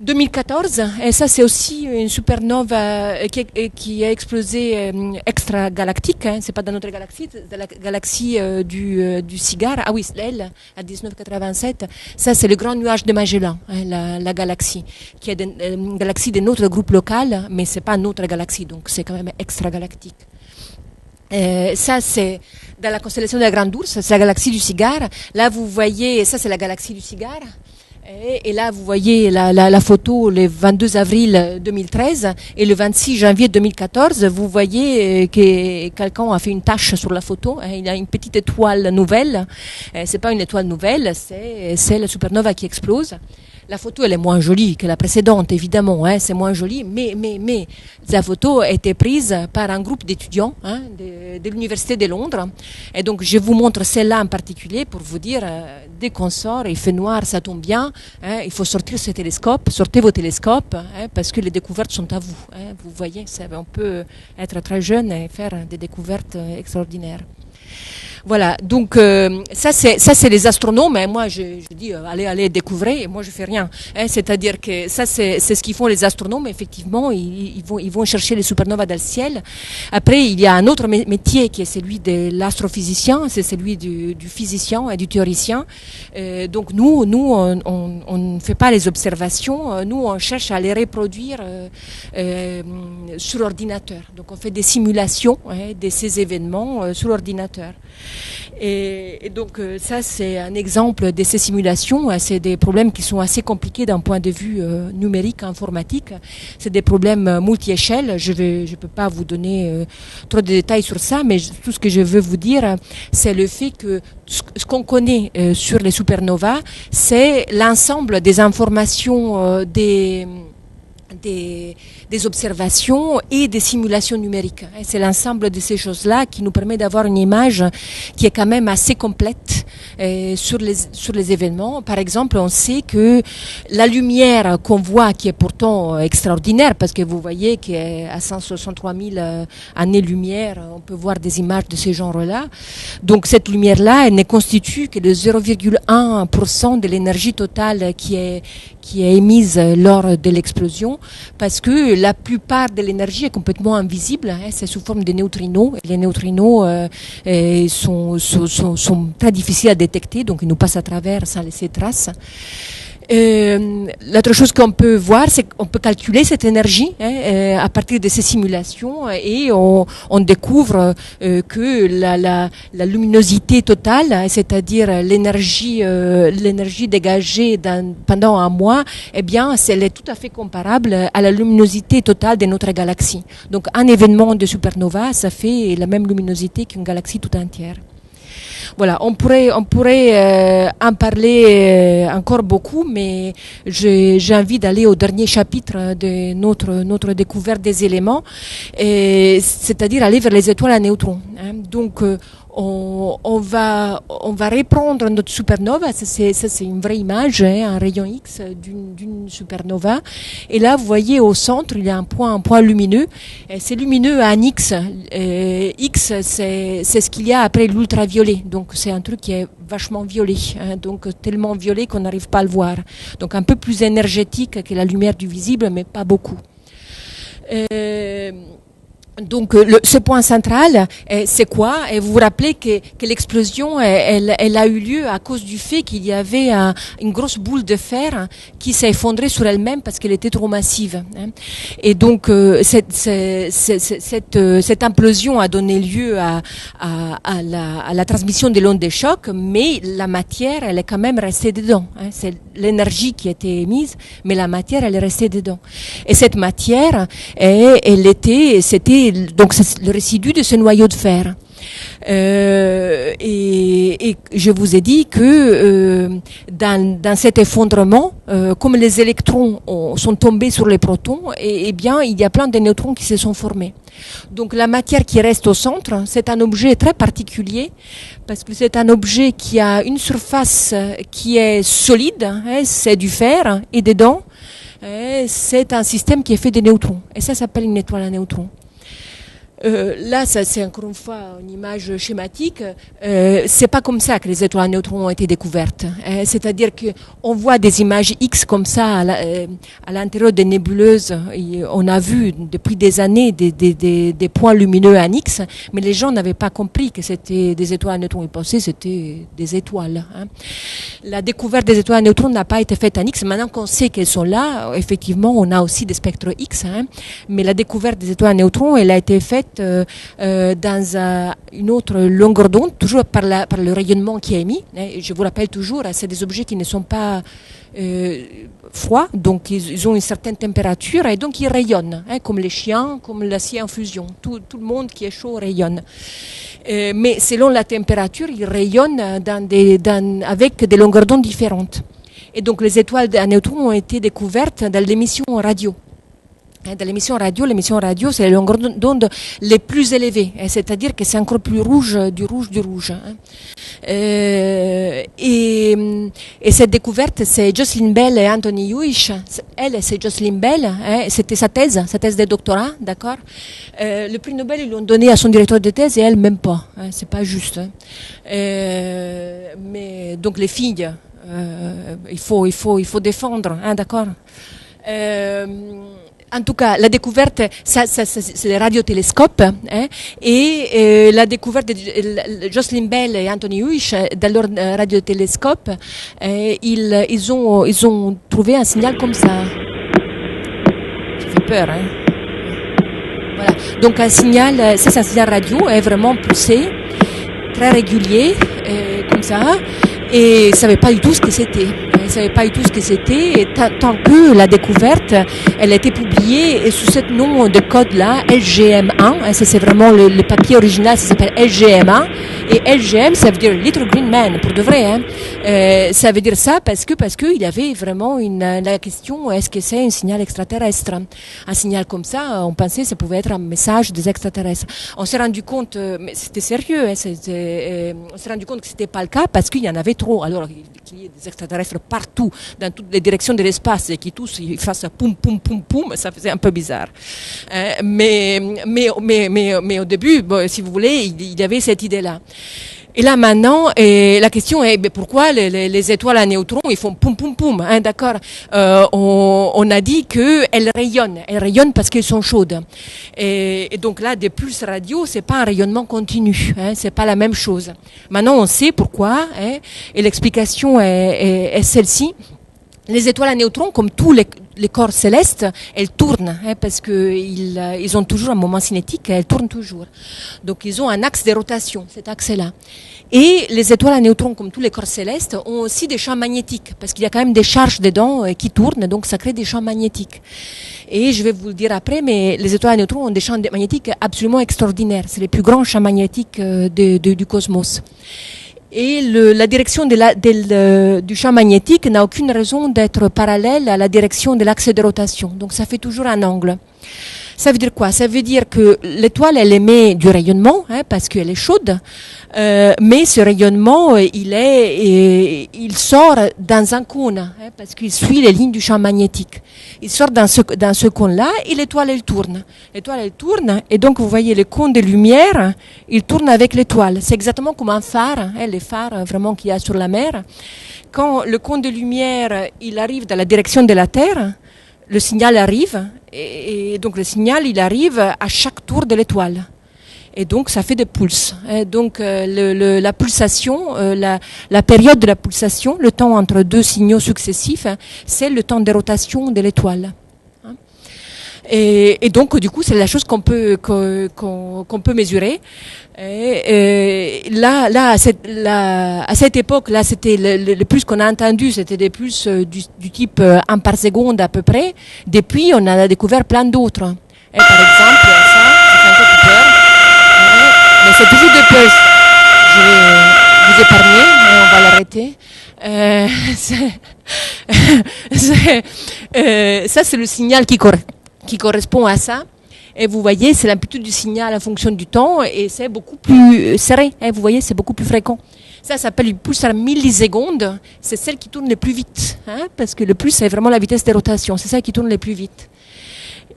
2014, et ça c'est aussi une supernova qui a explosé extragalactique, c'est pas dans notre galaxie, c'est dans la galaxie du Cigare. Ah oui, elle, à 1987, ça c'est le grand nuage de Magellan, la galaxie, qui est une galaxie de notre groupe local, mais c'est pas notre galaxie, donc c'est quand même extragalactique. Ça c'est dans la constellation de la Grande Ourse, c'est la galaxie du Cigare. Là vous voyez, ça c'est la galaxie du Cigare. Et là, vous voyez la photo le 22 avril 2013 et le 26 janvier 2014. Vous voyez que quelqu'un a fait une tache sur la photo. Il y a une petite étoile nouvelle. C'est pas une étoile nouvelle, c'est la supernova qui explose. La photo, elle est moins jolie que la précédente, évidemment, c'est moins joli, mais la photo a été prise par un groupe d'étudiants de l'Université de Londres. Et donc, je vous montre celle-là en particulier pour vous dire, dès qu'on sort, il fait noir, ça tombe bien, il faut sortir ses télescopes, sortez vos télescopes, parce que les découvertes sont à vous. Vous voyez, on peut être très jeune et faire des découvertes extraordinaires. Voilà, donc ça c'est les astronomes, et moi je dis allez découvrir, et moi je fais rien. C'est-à-dire que ça c'est ce qu'ils font les astronomes, effectivement, ils vont chercher les supernovas dans le ciel. Après il y a un autre métier qui est celui de l'astrophysicien, c'est celui du physicien et du théoricien. Donc nous on ne fait pas les observations, nous on cherche à les reproduire sur ordinateur. Donc on fait des simulations de ces événements sur ordinateur. Et donc ça c'est un exemple de ces simulations. C'est des problèmes qui sont assez compliqués d'un point de vue numérique, informatique. C'est des problèmes multi-échelles. Je peux pas vous donner trop de détails sur ça, mais tout ce que je veux vous dire, c'est le fait que ce qu'on connaît sur les supernovas, c'est l'ensemble des informations des observations et des simulations numériques. C'est l'ensemble de ces choses-là qui nous permet d'avoir une image qui est quand même assez complète sur les événements. Par exemple, on sait que la lumière qu'on voit, qui est pourtant extraordinaire, parce que vous voyez qu'à 163 000 années-lumière, on peut voir des images de ce genre-là. Donc cette lumière-là, elle ne constitue que de 0,1% de l'énergie totale qui est émise lors de l'explosion, parce que la plupart de l'énergie est complètement invisible, c'est sous forme de neutrinos. Les neutrinos sont très difficiles à détecter, donc ils nous passent à travers sans laisser trace. L'autre chose qu'on peut voir, c'est qu'on peut calculer cette énergie à partir de ces simulations et on découvre que la luminosité totale, c'est-à-dire l'énergie dégagée pendant un mois, eh bien, elle est tout à fait comparable à la luminosité totale de notre galaxie. Donc, un événement de supernova, ça fait la même luminosité qu'une galaxie tout entière. Voilà, on pourrait en parler encore beaucoup, mais j'ai envie d'aller au dernier chapitre de notre découverte des éléments, c'est-à-dire aller vers les étoiles à neutrons. Donc, on va reprendre notre supernova. Ça c'est une vraie image, un rayon X d'une supernova. Et là, vous voyez au centre, il y a un point lumineux. Et c'est lumineux à un X. X, c'est ce qu'il y a après l'ultraviolet. Donc c'est un truc qui est vachement violet. Donc tellement violet qu'on n'arrive pas à le voir. Donc un peu plus énergétique que la lumière du visible, mais pas beaucoup. Donc ce point central, c'est quoi? Et vous vous rappelez que l'explosion, elle a eu lieu à cause du fait qu'il y avait une grosse boule de fer qui s'est effondrée sur elle-même parce qu'elle était trop massive. Et donc cette implosion a donné lieu à la transmission de l'onde de choc, mais la matière, elle est quand même restée dedans. C'est l'énergie qui a été émise, mais la matière, elle est restée dedans. Et cette matière, c'était donc c'est le résidu de ce noyau de fer. Et je vous ai dit que dans cet effondrement, comme les électrons sont tombés sur les protons, et bien il y a plein de neutrons qui se sont formés. Donc la matière qui reste au centre, c'est un objet très particulier parce que c'est un objet qui a une surface qui est solide, c'est du fer, et dedans c'est un système qui est fait de neutrons. Et ça s'appelle une étoile à neutrons. Là, ça, c'est encore une fois une image schématique. C'est pas comme ça que les étoiles à neutrons ont été découvertes. C'est-à-dire que on voit des images X comme ça à l'intérieur des nébuleuses. On a vu depuis des années des points lumineux en X, mais les gens n'avaient pas compris que c'était des étoiles à neutrons. Ils pensaient que c'était des étoiles. La découverte des étoiles à neutrons n'a pas été faite en X. Maintenant qu'on sait qu'elles sont là, effectivement, on a aussi des spectres X. Mais la découverte des étoiles à neutrons, elle a été faite dans une autre longueur d'onde, toujours par le rayonnement qui est émis. Je vous rappelle toujours, c'est des objets qui ne sont pas froids, donc ils ont une certaine température et donc ils rayonnent, comme les chiens, comme l'acier en fusion. Tout le monde qui est chaud rayonne. Mais selon la température, ils rayonnent avec des longueurs d'onde différentes. Et donc les étoiles à neutrons ont été découvertes dans l'émission radio. Dans l'émission radio, c'est les longueurs d'onde les plus élevées, c'est-à-dire que c'est encore plus rouge du rouge. Et cette découverte, c'est Jocelyn Bell et Anthony Hewish. Elle, c'est Jocelyn Bell, c'était sa thèse de doctorat, d'accord. Le prix Nobel, ils l'ont donné à son directeur de thèse et elle même pas. C'est pas juste. Mais donc les filles, il faut défendre, d'accord. En tout cas, la découverte, ça c'est les radiotélescopes, et la découverte de Jocelyn Bell et Anthony Hewish dans leur radiotélescope, ils ont trouvé un signal comme ça. Ça fait peur, Voilà. Donc un signal, ça c'est un signal radio, est vraiment poussé, très régulier, comme ça. Et ils ne savaient pas du tout ce que c'était. Et tant que la découverte, elle a été publiée sous ce nom de code-là, LGM1. C'est vraiment le papier original, ça s'appelle LGM1. Et LGM, ça veut dire Little Green Man, pour de vrai. Ça veut dire ça parce que il y avait vraiment la question, est-ce que c'est un signal extraterrestre? Un signal comme ça, on pensait que ça pouvait être un message des extraterrestres. On s'est rendu compte, mais c'était sérieux, on s'est rendu compte que c'était pas le cas parce qu'il y en avait trop. Alors, qu'il y ait des extraterrestres partout, dans toutes les directions de l'espace, et qui tous ils fassent poum, poum, poum, poum, ça faisait un peu bizarre. Mais au début, si vous voulez, il y avait cette idée-là. Et là maintenant, la question est pourquoi les étoiles à neutrons ils font poum poum poum, d'accord. On a dit que elles rayonnent parce qu'elles sont chaudes. Et donc là, des pulses radio, c'est pas un rayonnement continu, c'est pas la même chose. Maintenant, on sait pourquoi, et l'explication est celle-ci. Les étoiles à neutrons, comme tous les corps célestes, elles tournent, parce qu'ils ont toujours un moment cinétique, elles tournent toujours. Donc ils ont un axe de rotation, cet axe-là. Et les étoiles à neutrons, comme tous les corps célestes, ont aussi des champs magnétiques, parce qu'il y a quand même des charges dedans qui tournent, donc ça crée des champs magnétiques. Et je vais vous le dire après, mais les étoiles à neutrons ont des champs magnétiques absolument extraordinaires. C'est les plus grands champs magnétiques du cosmos. Et la direction du champ magnétique n'a aucune raison d'être parallèle à la direction de l'axe de rotation. Donc ça fait toujours un angle. Ça veut dire quoi? Ça veut dire que l'étoile, elle émet du rayonnement, parce qu'elle est chaude, mais ce rayonnement, il sort dans un cône, parce qu'il suit les lignes du champ magnétique. Il sort dans ce cône-là, et l'étoile, elle tourne. L'étoile, elle tourne, et donc vous voyez le cône de lumière, il tourne avec l'étoile. C'est exactement comme un phare, les phares vraiment qu'il y a sur la mer. Quand le cône de lumière, il arrive dans la direction de la Terre, le signal arrive, et donc le signal, il arrive à chaque tour de l'étoile. Et donc, ça fait des pulses. Et donc, la pulsation, la période de la pulsation, le temps entre deux signaux successifs, c'est le temps de rotation de l'étoile. Et donc, du coup, c'est la chose qu'on peut mesurer. Là, à cette époque-là, c'était le plus qu'on a entendu, c'était des pulses du type 1 par seconde à peu près. Depuis, on a découvert plein d'autres. Et par exemple, ça fait un peu peur. Mais c'est toujours des pulses. Je vais vous épargner, mais on va l'arrêter. Ça, c'est le signal qui correspond à ça. Et vous voyez, c'est l'amplitude du signal en fonction du temps et c'est beaucoup plus serré. Vous voyez, c'est beaucoup plus fréquent. Ça s'appelle une pulsar milliseconde. C'est celle qui tourne le plus vite. Parce que le plus, c'est vraiment la vitesse de rotation. C'est celle qui tourne le plus vite.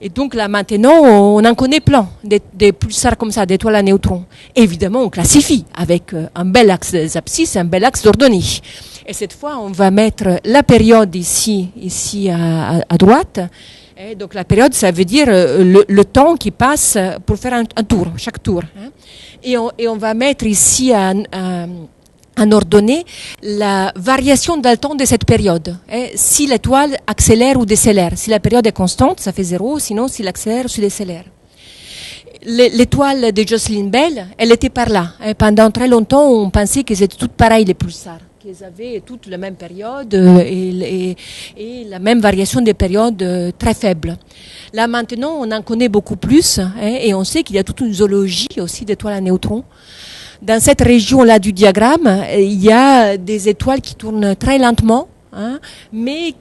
Et donc là, maintenant, on en connaît plein des pulsars comme ça, d'étoiles à neutrons. Évidemment, on classifie avec un bel axe des abscisses et un bel axe d'ordonnée. Et cette fois, on va mettre la période ici à droite. Et donc la période, ça veut dire le temps qui passe pour faire un tour, chaque tour. Et on va mettre ici en ordonnée la variation dans le temps de cette période. Si l'étoile accélère ou décélère. Si la période est constante, ça fait 0, sinon s'il accélère ou s'il décélère. L'étoile de Jocelyn Bell, elle était par là. Pendant très longtemps, on pensait qu'elles étaient toutes pareilles, les pulsars. Qu'ils avaient toutes la même période et la même variation des périodes très faibles. Là maintenant, on en connaît beaucoup plus et on sait qu'il y a toute une zoologie aussi d'étoiles à neutrons. Dans cette région-là du diagramme, il y a des étoiles qui tournent très lentement, mais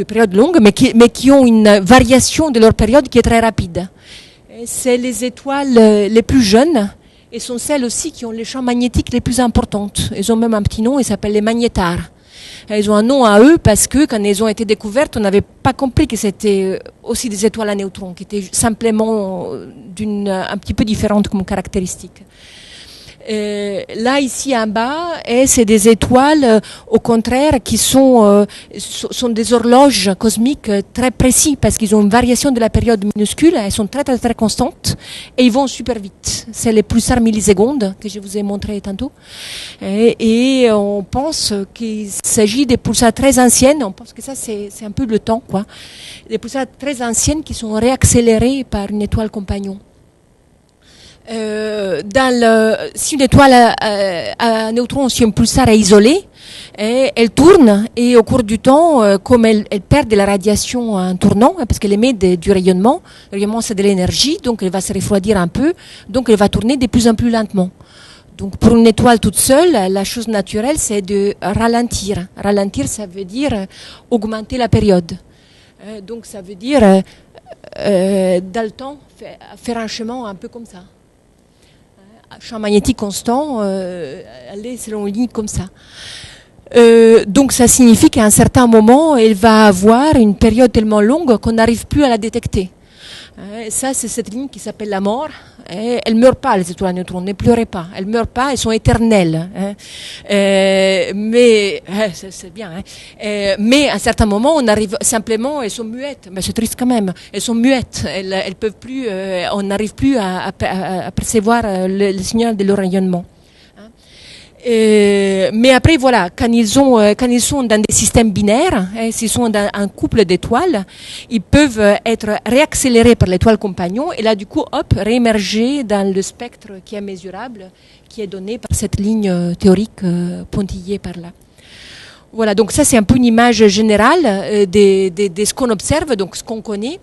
période longue, mais qui ont une variation de leur période qui est très rapide. C'est les étoiles les plus jeunes. Et sont celles aussi qui ont les champs magnétiques les plus importantes. Elles ont même un petit nom, ils s'appellent les magnétars. Elles ont un nom à eux parce que quand elles ont été découvertes, on n'avait pas compris que c'était aussi des étoiles à neutrons, qui étaient simplement un petit peu différentes comme caractéristiques. Là, ici en bas, c'est des étoiles, au contraire, qui sont des horloges cosmiques très précis parce qu'ils ont une variation de la période minuscule. Elles sont très, très, très constantes et ils vont super vite. C'est les pulsars millisecondes que je vous ai montré tantôt. Et on pense qu'il s'agit des pulsars très anciennes. On pense que ça, c'est un peu le temps, quoi. Des pulsars très anciennes qui sont réaccélérées par une étoile compagnon. Si une étoile à neutrons, si un pulsar est isolé, elle tourne et au cours du temps, comme elle perd de la radiation en tournant, parce qu'elle émet du rayonnement, le rayonnement c'est de l'énergie, donc elle va se refroidir un peu, donc elle va tourner de plus en plus lentement. Donc pour une étoile toute seule, la chose naturelle c'est de ralentir. Ralentir, ça veut dire augmenter la période. Donc ça veut dire dans le temps faire un chemin un peu comme ça. Champ magnétique constant, aller selon une ligne comme ça. Donc ça signifie qu'à un certain moment, elle va avoir une période tellement longue qu'on n'arrive plus à la détecter. Ça, c'est cette ligne qui s'appelle la mort. Elles ne meurent pas, les étoiles à neutrons, ne pleurez pas. Elles ne meurent pas, elles sont éternelles. Mais, c'est bien. Mais à un certain moment, on arrive simplement, elles sont muettes. Mais c'est triste quand même. Elles sont muettes. Elles peuvent plus, on n'arrive plus à percevoir le signal de leur rayonnement. Mais après, voilà, quand ils sont dans des systèmes binaires, s'ils sont dans un couple d'étoiles, ils peuvent être réaccélérés par l'étoile compagnon et là, du coup, hop, réémerger dans le spectre qui est mesurable, qui est donné par cette ligne théorique pointillée par là. Voilà, donc ça c'est un peu une image générale de ce qu'on observe, donc ce qu'on connaît.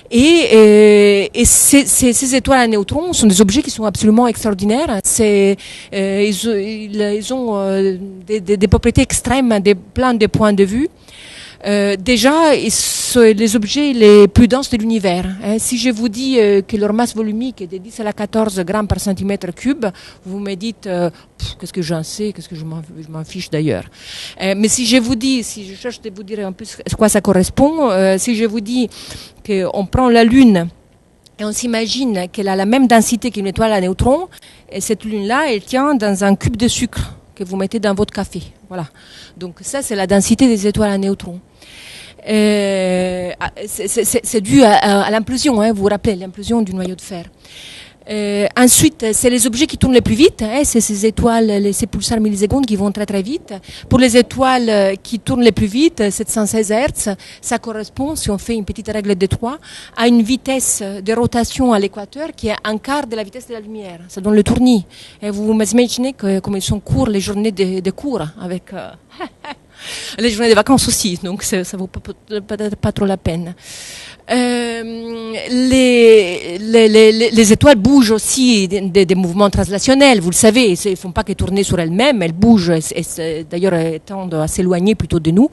Et ces étoiles à neutrons sont des objets qui sont absolument extraordinaires. Ils ont des propriétés extrêmes de plein de points de vue. Déjà, sont les objets les plus denses de l'univers. Si je vous dis que leur masse volumique est de 10 à la 14 grammes par centimètre cube, vous me dites qu'est-ce que j'en sais, qu'est-ce que je m'en fiche d'ailleurs. Mais si je cherche de vous dire un peu à quoi ça correspond, si je vous dis qu'on prend la Lune et on s'imagine qu'elle a la même densité qu'une étoile à neutrons, et cette Lune-là, elle tient dans un cube de sucre que vous mettez dans votre café. Voilà. Donc ça, c'est la densité des étoiles à neutrons. C'est dû à l'implosion, vous vous rappelez, l'implosion du noyau de fer. Ensuite, c'est les objets qui tournent le plus vite, c'est ces étoiles, ces pulsars millisecondes qui vont très très vite. Pour les étoiles qui tournent le plus vite, 716 Hz, ça correspond, si on fait une petite règle de 3, à une vitesse de rotation à l'équateur qui est un quart de la vitesse de la lumière. Ça donne le tournis. Et vous imaginez comme ils sont courts les journées de cours avec les journées de vacances aussi, donc ça vaut pas trop la peine. Les étoiles bougent aussi des mouvements translationnels, vous le savez, ils ne font pas que tourner sur elles-mêmes, elles bougent, d'ailleurs elles tendent à s'éloigner plutôt de nous.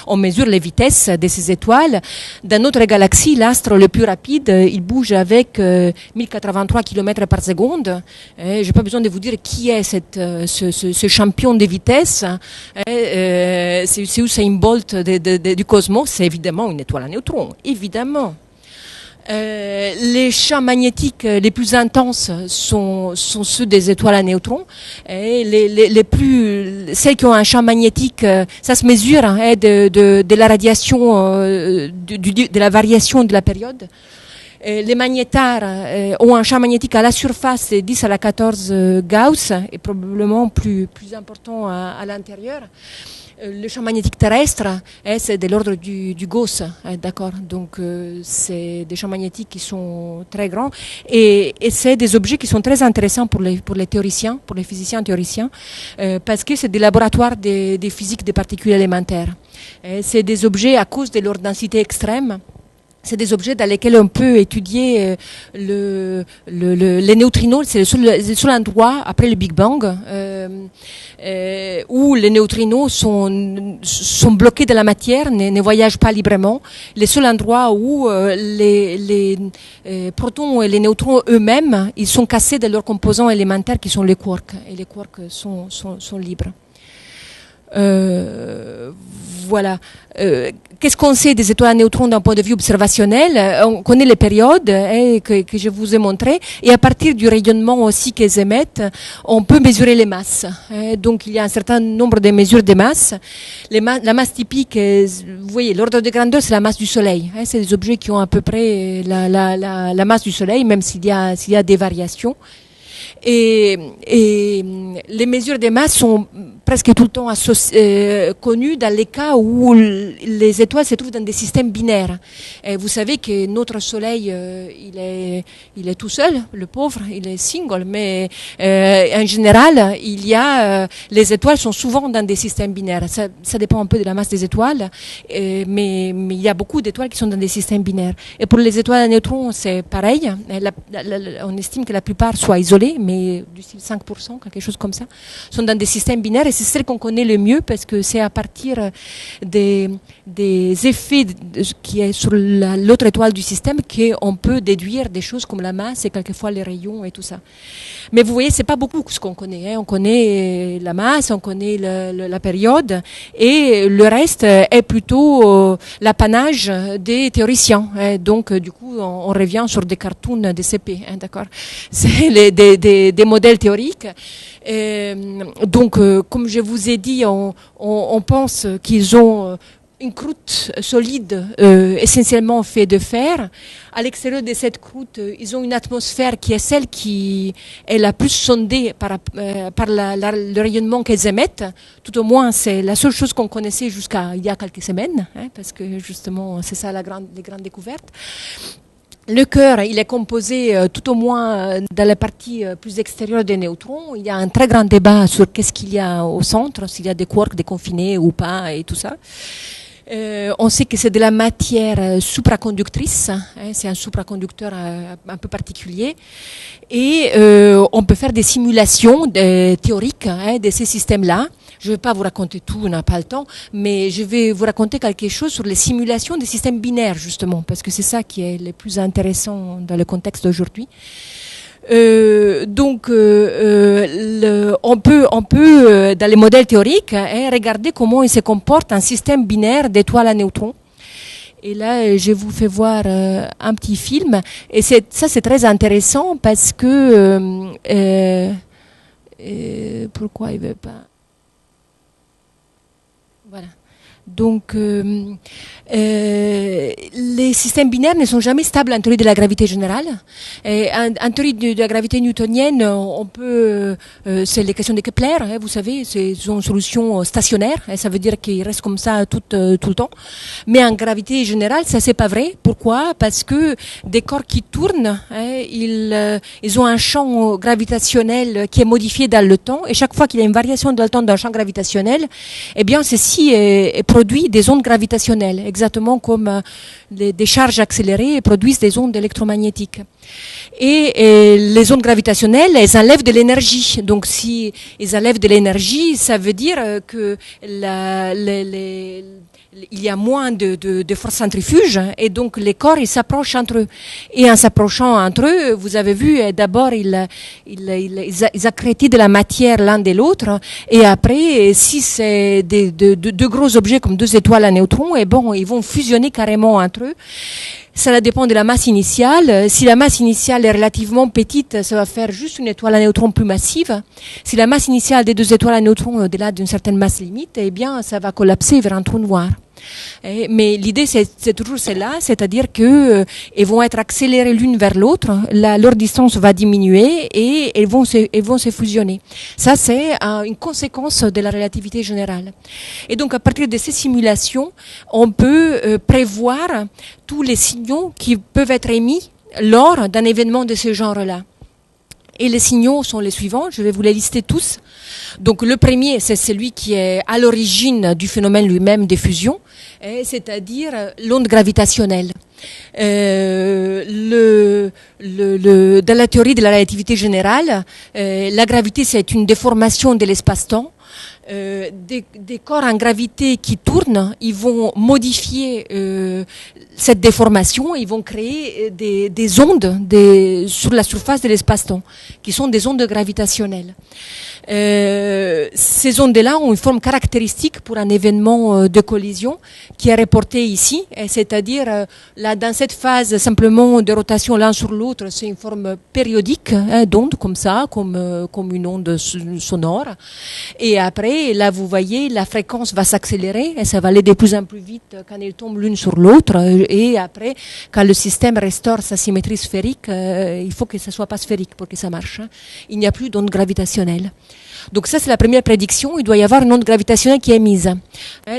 On mesure les vitesses de ces étoiles. Dans notre galaxie, l'astre le plus rapide, il bouge avec 1083 km par seconde. Je n'ai pas besoin de vous dire qui est ce champion des vitesses. C'est Usain Bolt du cosmos, c'est évidemment une étoile à neutrons, évidemment. Les champs magnétiques les plus intenses sont ceux des étoiles à neutrons. Et celles qui ont un champ magnétique, ça se mesure de la radiation, de la variation de la période. Les magnétars ont un champ magnétique à la surface de 10 à la 14 Gauss et probablement plus important à l'intérieur. Le champ magnétique terrestre, c'est de l'ordre du Gauss, d'accord. Donc c'est des champs magnétiques qui sont très grands et c'est des objets qui sont très intéressants pour les théoriciens, pour les physiciens théoriciens, parce que c'est des laboratoires de physique des particules élémentaires. C'est des objets à cause de leur densité extrême. C'est des objets dans lesquels on peut étudier les neutrinos. C'est le seul endroit, après le Big Bang, où les neutrinos sont bloqués dans la matière, ne voyagent pas librement. Le seul endroit où les protons et les neutrons eux-mêmes, ils sont cassés de leurs composants élémentaires qui sont les quarks. Et les quarks sont libres. Voilà. Qu'est-ce qu'on sait des étoiles à neutrons d'un point de vue observationnel? On connaît les périodes que je vous ai montrées, et à partir du rayonnement aussi qu'elles émettent, on peut mesurer les masses. Donc il y a un certain nombre de mesures des masses. La masse typique, vous voyez, l'ordre de grandeur, c'est la masse du Soleil. C'est des objets qui ont à peu près la masse du Soleil, même s'il y a des variations. Et les mesures des masses sont presque tout le temps connues dans les cas où les étoiles se trouvent dans des systèmes binaires. Et vous savez que notre Soleil, il est tout seul, le pauvre, il est single, mais en général, les étoiles sont souvent dans des systèmes binaires. Ça dépend un peu de la masse des étoiles, mais il y a beaucoup d'étoiles qui sont dans des systèmes binaires. Et pour les étoiles à neutrons, c'est pareil. On estime que la plupart soient isolées, mais du style 5%, quelque chose comme ça, sont dans des systèmes binaires, et c'est celle qu'on connaît le mieux parce que c'est à partir des effets qui est sur l'autre étoile du système qu'on peut déduire des choses comme la masse et quelquefois les rayons et tout ça. Mais vous voyez, c'est pas beaucoup ce qu'on connaît. On connaît la masse, on connaît la période, et le reste est plutôt l'apanage des théoriciens. Donc, du coup, on revient sur des cartoons des CP, d'accord. C'est des modèles théoriques. Donc, comme je vous ai dit, on pense qu'ils ont une croûte solide, essentiellement faite de fer. À l'extérieur de cette croûte, ils ont une atmosphère qui est celle qui est la plus sondée par le rayonnement qu'ils émettent. Tout au moins, c'est la seule chose qu'on connaissait jusqu'à il y a quelques semaines, parce que justement, c'est ça les grandes découvertes. Le cœur, il est composé tout au moins dans la partie plus extérieure des neutrons. Il y a un très grand débat sur qu'est-ce qu'il y a au centre, s'il y a des quarks déconfinés ou pas et tout ça. On sait que c'est de la matière supraconductrice, c'est un supraconducteur un peu particulier, et on peut faire des simulations théoriques de ces systèmes-là. Je ne vais pas vous raconter tout, on n'a pas le temps, mais je vais vous raconter quelque chose sur les simulations des systèmes binaires, justement, parce que c'est ça qui est le plus intéressant dans le contexte d'aujourd'hui. Donc, on peut dans les modèles théoriques, regarder comment il se comporte un système binaire d'étoiles à neutrons. Et là, je vous fais voir un petit film. Et ça, c'est très intéressant parce que pourquoi il veut pas? Voilà. Donc, les systèmes binaires ne sont jamais stables en théorie de la gravité générale. Et en théorie de la gravité newtonienne, on peut, c'est les questions de Kepler, vous savez, c'est une solution stationnaire, ça veut dire qu'il reste comme ça tout le temps. Mais en gravité générale, ça c'est pas vrai. Pourquoi? Parce que des corps qui tournent, ils ont un champ gravitationnel qui est modifié dans le temps, et chaque fois qu'il y a une variation dans le temps d'un champ gravitationnel, eh bien ceci produit des ondes gravitationnelles, exactement comme des charges accélérées produisent des ondes électromagnétiques. Et les ondes gravitationnelles, elles enlèvent de l'énergie. Donc si elles enlèvent de l'énergie, ça veut dire que il y a moins de force centrifuge, et donc les corps ils s'approchent entre eux. Et en s'approchant entre eux, vous avez vu, d'abord ils accrétent de la matière l'un de l'autre, et après, si c'est deux gros objets comme deux étoiles à neutrons, et bon, ils vont fusionner carrément entre eux. Ça dépend de la masse initiale. Si la masse initiale est relativement petite, ça va faire juste une étoile à neutrons plus massive. Si la masse initiale des deux étoiles à neutrons est au-delà d'une certaine masse limite, eh bien, ça va collapser vers un trou noir. Mais l'idée, c'est toujours celle-là, c'est-à-dire que elles vont être accélérées l'une vers l'autre, leur distance va diminuer et elles vont se fusionner. Ça, c'est une conséquence de la relativité générale. Et donc, à partir de ces simulations, on peut prévoir tous les signaux qui peuvent être émis lors d'un événement de ce genre-là. Et les signaux sont les suivants, je vais vous les lister tous. Donc le premier, c'est celui qui est à l'origine du phénomène lui-même des fusions, c'est-à-dire l'onde gravitationnelle. Dans la théorie de la relativité générale, la gravité, c'est une déformation de l'espace-temps. Des corps en gravité qui tournent, ils vont modifier cette déformation, ils vont créer des ondes sur la surface de l'espace-temps, qui sont des ondes gravitationnelles. Ces ondes-là ont une forme caractéristique pour un événement de collision qui est reporté ici, c'est-à-dire là dans cette phase simplement de rotation l'un sur l'autre, c'est une forme périodique d'onde comme ça, comme une onde sonore. Et après, là vous voyez, la fréquence va s'accélérer et ça va aller de plus en plus vite quand elles tombent l'une sur l'autre. Et après, quand le système restaure sa symétrie sphérique, il faut que ça soit pas sphérique pour que ça marche. Il n'y a plus d'onde gravitationnelle. Donc ça, c'est la première prédiction. Il doit y avoir une onde gravitationnelle qui est émise.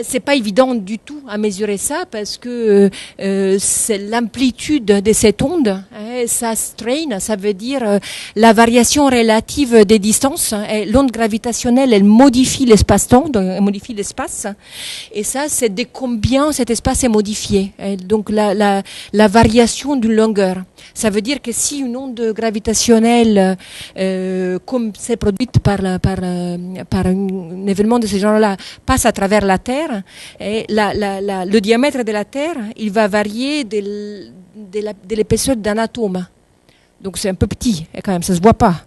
C'est pas évident du tout à mesurer ça parce que c'est l'amplitude de cette onde. Ça strain, ça veut dire la variation relative des distances. L'onde gravitationnelle, elle modifie l'espace-temps, donc elle modifie l'espace. Et ça, c'est de combien cet espace est modifié. Donc la variation d'une longueur. Ça veut dire que si une onde gravitationnelle, comme c'est produite par un événement de ce genre-là, passe à travers la Terre, et le diamètre de la Terre, il va varier de l'épaisseur d'un atome. Donc c'est un peu petit, et quand même, ça ne se voit pas.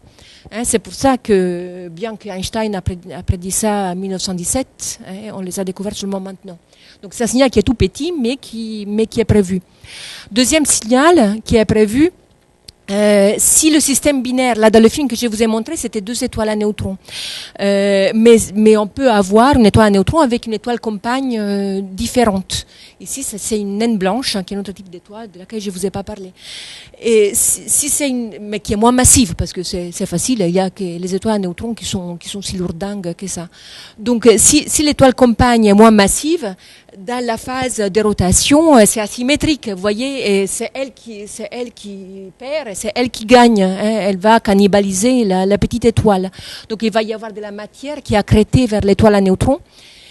C'est pour ça que, bien qu'Einstein a prédit ça en 1917, on les a découverts seulement maintenant. Donc c'est un signal qui est tout petit, mais qui est prévu. Deuxième signal qui est prévu, Si le système binaire, là dans le film que je vous ai montré, c'était 2 étoiles à neutrons, mais on peut avoir une étoile à neutrons avec une étoile compagne différente. Ici, c'est une naine blanche, qui est un autre type d'étoile de laquelle je vous ai pas parlé. Et si c'est mais qui est moins massive, parce que c'est facile, il y a que les étoiles à neutrons qui sont si lourdingues que ça. Donc, si l'étoile compagne est moins massive, dans la phase de rotation, c'est asymétrique, vous voyez, et c'est elle qui perd, et c'est elle qui gagne, hein, elle va cannibaliser la petite étoile. Donc il va y avoir de la matière qui a accrété vers l'étoile à neutrons.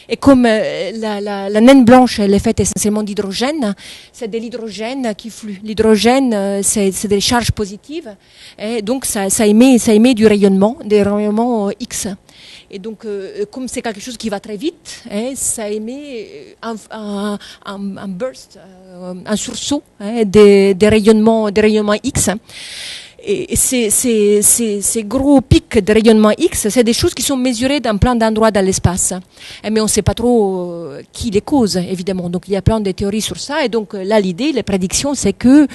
Et comme la naine blanche, elle est faite essentiellement d'hydrogène, c'est de l'hydrogène qui flue. L'hydrogène, c'est des charges positives, et donc ça émet du rayonnement, des rayonnements X. Et donc, comme c'est quelque chose qui va très vite, ça émet un burst, un sursaut des rayonnements X. Et ces gros pics de rayonnement X, c'est des choses qui sont mesurées dans plein d'endroits dans l'espace. Mais on ne sait pas trop qui les cause, évidemment. Donc il y a plein de théories sur ça. Et donc là, l'idée, les prédictions, c'est que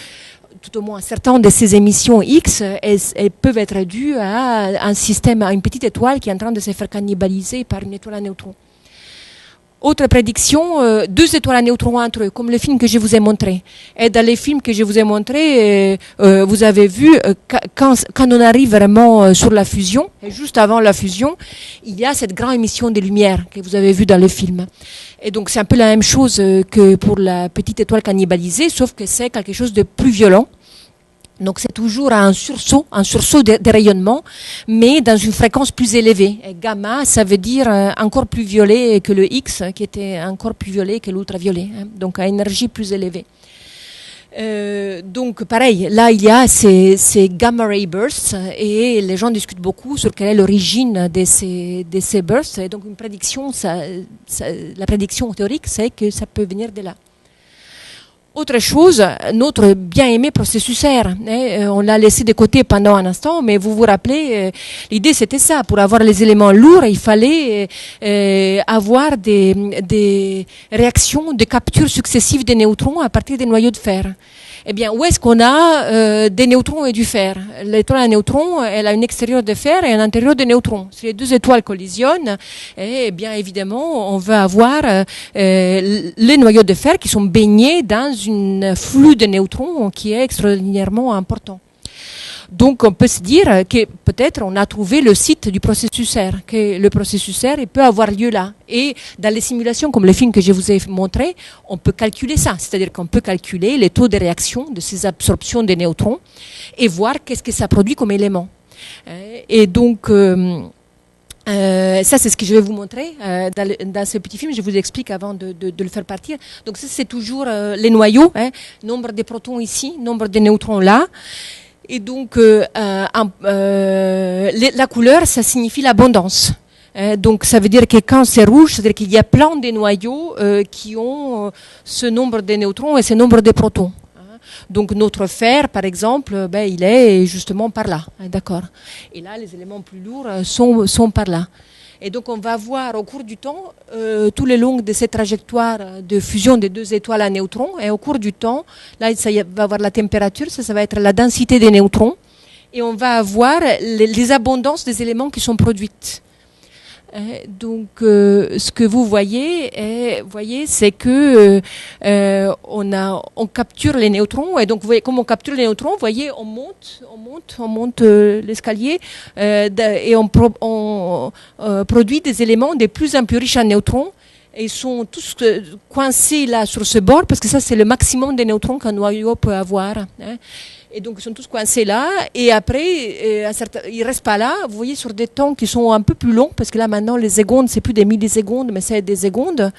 tout au moins certaines de ces émissions X, elles peuvent être dues à un système, à une petite étoile qui est en train de se faire cannibaliser par une étoile à neutrons. Autre prédiction, 2 étoiles à neutrons entre eux, comme le film que je vous ai montré. Et dans les films que je vous ai montrés, vous avez vu, quand on arrive vraiment sur la fusion, et juste avant la fusion, il y a cette grande émission de lumière que vous avez vue dans le film. Et donc c'est un peu la même chose que pour la petite étoile cannibalisée, sauf que c'est quelque chose de plus violent. Donc c'est toujours un sursaut de rayonnement, mais dans une fréquence plus élevée. Et gamma, ça veut dire encore plus violet que le X, qui était encore plus violet que l'ultraviolet, hein, donc à énergie plus élevée. Donc pareil, là il y a ces gamma ray bursts et les gens discutent beaucoup sur quelle est l'origine de ces bursts. Et donc une prédiction, la prédiction théorique, c'est que ça peut venir de là. Autre chose, notre bien-aimé processus R, on l'a laissé de côté pendant un instant, mais vous vous rappelez, l'idée c'était ça, pour avoir les éléments lourds, il fallait avoir des réactions de capture successive des neutrons à partir des noyaux de fer. Eh bien, où est-ce qu'on a des neutrons et du fer? L'étoile à neutrons, elle a un extérieur de fer et un intérieur de neutrons. Si les 2 étoiles collisionnent, eh bien évidemment, on va avoir les noyaux de fer qui sont baignés dans un flux de neutrons qui est extraordinairement important. Donc on peut se dire que peut-être on a trouvé le site du processus R, que le processus R il peut avoir lieu là. Et dans les simulations, comme le film que je vous ai montré, on peut calculer ça. C'est-à-dire qu'on peut calculer les taux de réaction de ces absorptions des neutrons et voir qu'est-ce que ça produit comme élément. Et donc ça, c'est ce que je vais vous montrer dans ce petit film. Je vous explique avant de le faire partir. Donc ça, c'est toujours les noyaux, nombre de protons ici, nombre de neutrons là. Et donc, la couleur, ça signifie l'abondance. Donc, ça veut dire que quand c'est rouge, c'est-à-dire qu'il y a plein de noyaux qui ont ce nombre de neutrons et ce nombre de protons. Donc, notre fer, par exemple, il est justement par là. D'accord. Et là, les éléments plus lourds sont par là. Et donc, on va voir au cours du temps, tout le long de cette trajectoire de fusion des 2 étoiles à neutrons. Et au cours du temps, là, ça va avoir la température, ça va être la densité des neutrons. Et on va avoir les abondances des éléments qui sont produites. Donc, ce que vous voyez, c'est que on capture les neutrons. Et donc, vous voyez, comme on capture les neutrons, vous voyez, on monte l'escalier et on produit des éléments des plus en plus riches en neutrons. Et ils sont tous coincés là sur ce bord parce que ça, c'est le maximum des neutrons qu'un noyau peut avoir. Et donc, ils sont tous coincés là. Et après, ils restent pas là. Vous voyez, sur des temps qui sont un peu plus longs, parce que là, maintenant, les secondes, c'est plus des millisecondes, mais c'est des secondes.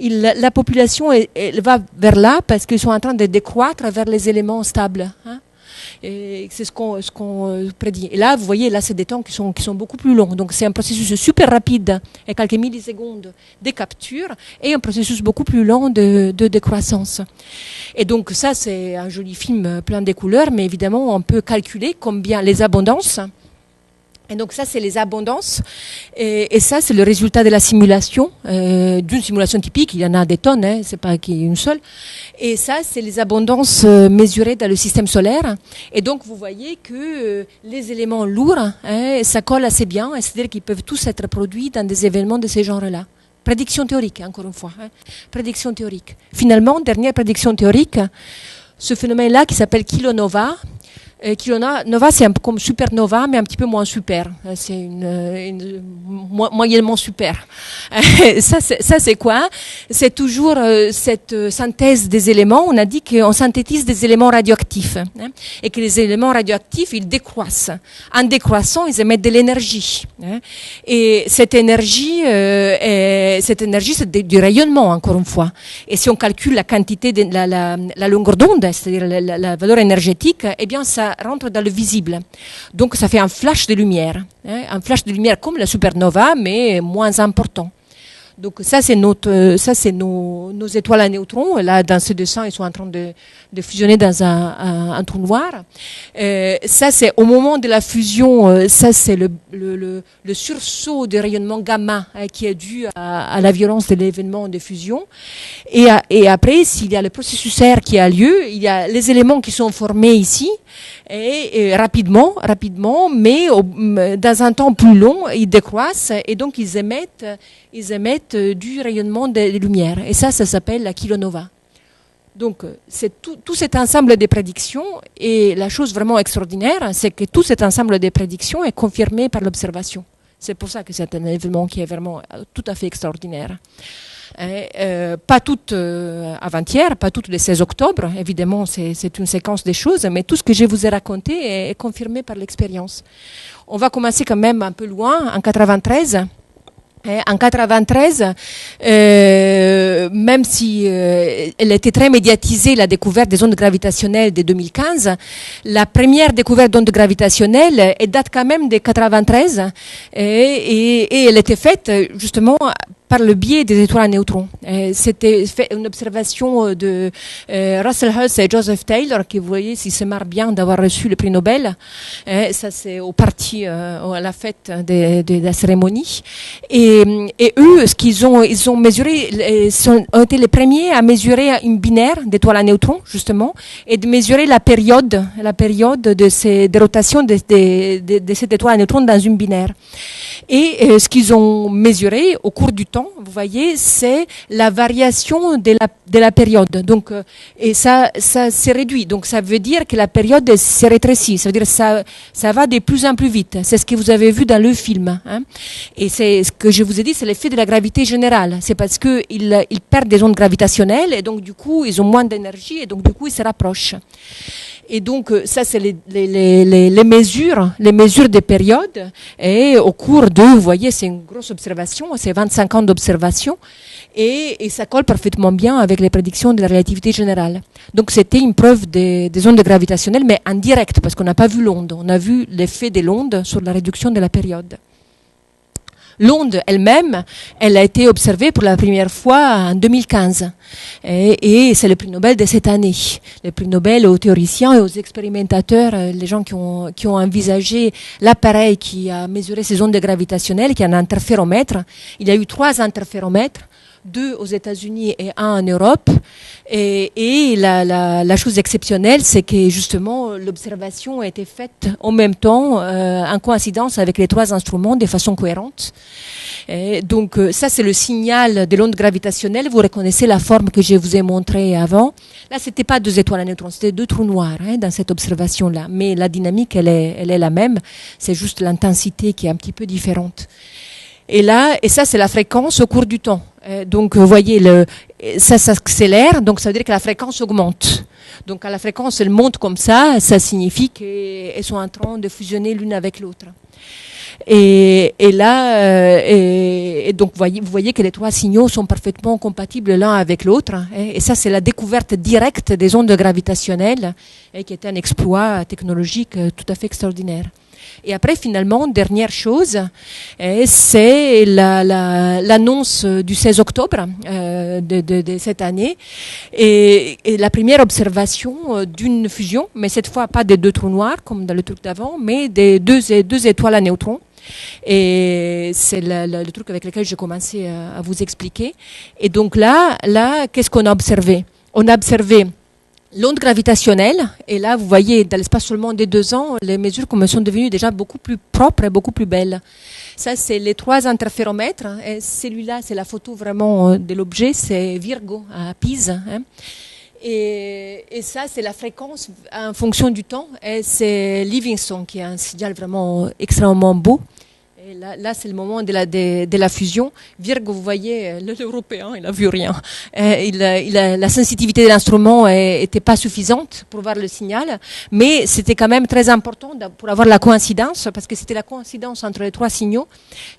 La population, elle va vers là parce qu'ils sont en train de décroître vers les éléments stables. Et c'est ce qu'on prédit. Et là, vous voyez, là, c'est des temps qui sont beaucoup plus longs. Donc, c'est un processus super rapide, et quelques millisecondes de capture, et un processus beaucoup plus lent de décroissance. Et donc, ça, c'est un joli film plein de couleurs, mais évidemment, on peut calculer combien les abondances Et donc ça, c'est les abondances. Et ça, c'est le résultat de la simulation, d'une simulation typique. Il y en a des tonnes, hein, c'est pas qu'il y ait une seule. Et ça, c'est les abondances mesurées dans le système solaire. Et donc, vous voyez que les éléments lourds, hein, ça colle assez bien. C'est-à-dire qu'ils peuvent tous être produits dans des événements de ce genre-là. Prédiction théorique, encore une fois. Hein. Prédiction théorique. Finalement, dernière prédiction théorique, ce phénomène-là qui s'appelle kilonova. Kilonova, c'est un peu comme supernova, mais un petit peu moins super. C'est moyennement super. Ça, c'est quoi? C'est toujours cette synthèse des éléments. On a dit qu'on synthétise des éléments radioactifs, hein, et que les éléments radioactifs, ils décroissent. En décroissant, ils émettent de l'énergie. Hein, et cette énergie, c'est du rayonnement, encore une fois. Et si on calcule la quantité, la longueur d'onde, c'est-à-dire la valeur énergétique, eh bien, ça rentre dans le visible. Donc, ça fait un flash de lumière. Hein, un flash de lumière comme la supernova, mais moins important. Donc, ça, c'est nos étoiles à neutrons. Là, dans ce dessin, ils sont en train de fusionner dans un trou noir. Ça, c'est au moment de la fusion, ça, c'est le sursaut de rayonnement gamma, hein, qui est dû à la violence de l'événement de fusion. Et après, s'il y a le processus R qui a lieu, il y a les éléments qui sont formés ici, et rapidement, mais dans un temps plus long, ils décroissent et donc ils émettent du rayonnement des lumières. Et ça s'appelle la kilonova. Donc, c'est tout cet ensemble de prédictions, et la chose vraiment extraordinaire, c'est que tout cet ensemble de prédictions est confirmé par l'observation. C'est pour ça que c'est un événement qui est vraiment tout à fait extraordinaire. Pas toutes avant-hier, pas toutes les 16 octobre, évidemment c'est une séquence des choses, mais tout ce que je vous ai raconté est confirmé par l'expérience. On va commencer quand même un peu loin, en 93. En 93, même si elle était très médiatisée, la découverte des ondes gravitationnelles de 2015, la première découverte d'ondes gravitationnelles, elle date quand même de 93, et elle était faite justement par le biais des étoiles à neutrons. C'était une observation de Russell Hulse et Joseph Taylor, qui, vous voyez, s'ils se marrent bien d'avoir reçu le prix Nobel. Ça, c'est au parti, à la fête de la cérémonie. Et eux, ce qu'ils ont, ils ont mesuré, ont été les premiers à mesurer une binaire d'étoiles à neutrons, justement, et de mesurer la période de rotation de cette étoile à neutrons dans une binaire. Et ce qu'ils ont mesuré au cours du temps, vous voyez, c'est la variation de la période. Donc, et ça s'est réduit. Donc, ça veut dire que la période s'est rétrécie. Ça veut dire que ça va de plus en plus vite. C'est ce que vous avez vu dans le film. Hein. Et c'est ce que je vous ai dit, c'est l'effet de la gravité générale. C'est parce que ils perdent des ondes gravitationnelles, et donc du coup, ils ont moins d'énergie, et donc du coup, ils se rapprochent. Et donc, ça, c'est les mesures des périodes. Et au cours de, vous voyez, c'est une grosse observation, c'est 25 ans d'observation. Et ça colle parfaitement bien avec les prédictions de la relativité générale. Donc, c'était une preuve des ondes gravitationnelles, mais en direct, parce qu'on n'a pas vu l'onde. On a vu l'effet de l'onde sur la réduction de la période. L'onde elle-même, elle a été observée pour la première fois en 2015. Et c'est le prix Nobel de cette année. Le prix Nobel aux théoriciens et aux expérimentateurs, les gens qui ont envisagé l'appareil qui a mesuré ces ondes gravitationnelles, qui est un interféromètre. Il y a eu 3 interféromètres, 2 aux États-Unis et 1 en Europe. Et la chose exceptionnelle, c'est que justement l'observation a été faite en même temps, en coïncidence avec les 3 instruments de façon cohérente. Et donc ça, c'est le signal de l'onde gravitationnelle. Vous reconnaissez la forme que je vous ai montrée avant. Là, c'était pas 2 étoiles à neutrons, c'était 2 trous noirs, hein, dans cette observation-là. Mais la dynamique, elle est la même. C'est juste l'intensité qui est un petit peu différente. Et ça, c'est la fréquence au cours du temps. Donc, vous voyez, ça s'accélère, donc ça veut dire que la fréquence augmente. Donc, quand la fréquence, elle monte comme ça signifie qu'elles sont en train de fusionner l'une avec l'autre. Et donc, vous voyez que les 3 signaux sont parfaitement compatibles l'un avec l'autre. Et ça, c'est la découverte directe des ondes gravitationnelles, qui est un exploit technologique tout à fait extraordinaire. Et après, finalement, dernière chose, c'est l'annonce du 16 octobre de cette année et la première observation d'une fusion, mais cette fois pas des deux trous noirs comme dans le truc d'avant, mais des deux étoiles à neutrons. Et c'est le truc avec lequel j'ai commencé à vous expliquer. Et donc là qu'est-ce qu'on a observé? On a observé l'onde gravitationnelle, et là, vous voyez, dans l'espace seulement des 2 ans, les mesures sont devenues déjà beaucoup plus propres et beaucoup plus belles. Ça, c'est les 3 interféromètres. Et celui-là, c'est la photo vraiment de l'objet, c'est Virgo à Pise. Hein. Et ça, c'est la fréquence en fonction du temps. Et c'est Livingston qui a un signal vraiment extrêmement beau. Et là c'est le moment de la fusion. Virgo, vous voyez, l'Européen, il n'a vu rien. La sensitivité de l'instrument n'était pas suffisante pour voir le signal, mais c'était quand même très important pour avoir la coïncidence, parce que c'était la coïncidence entre les 3 signaux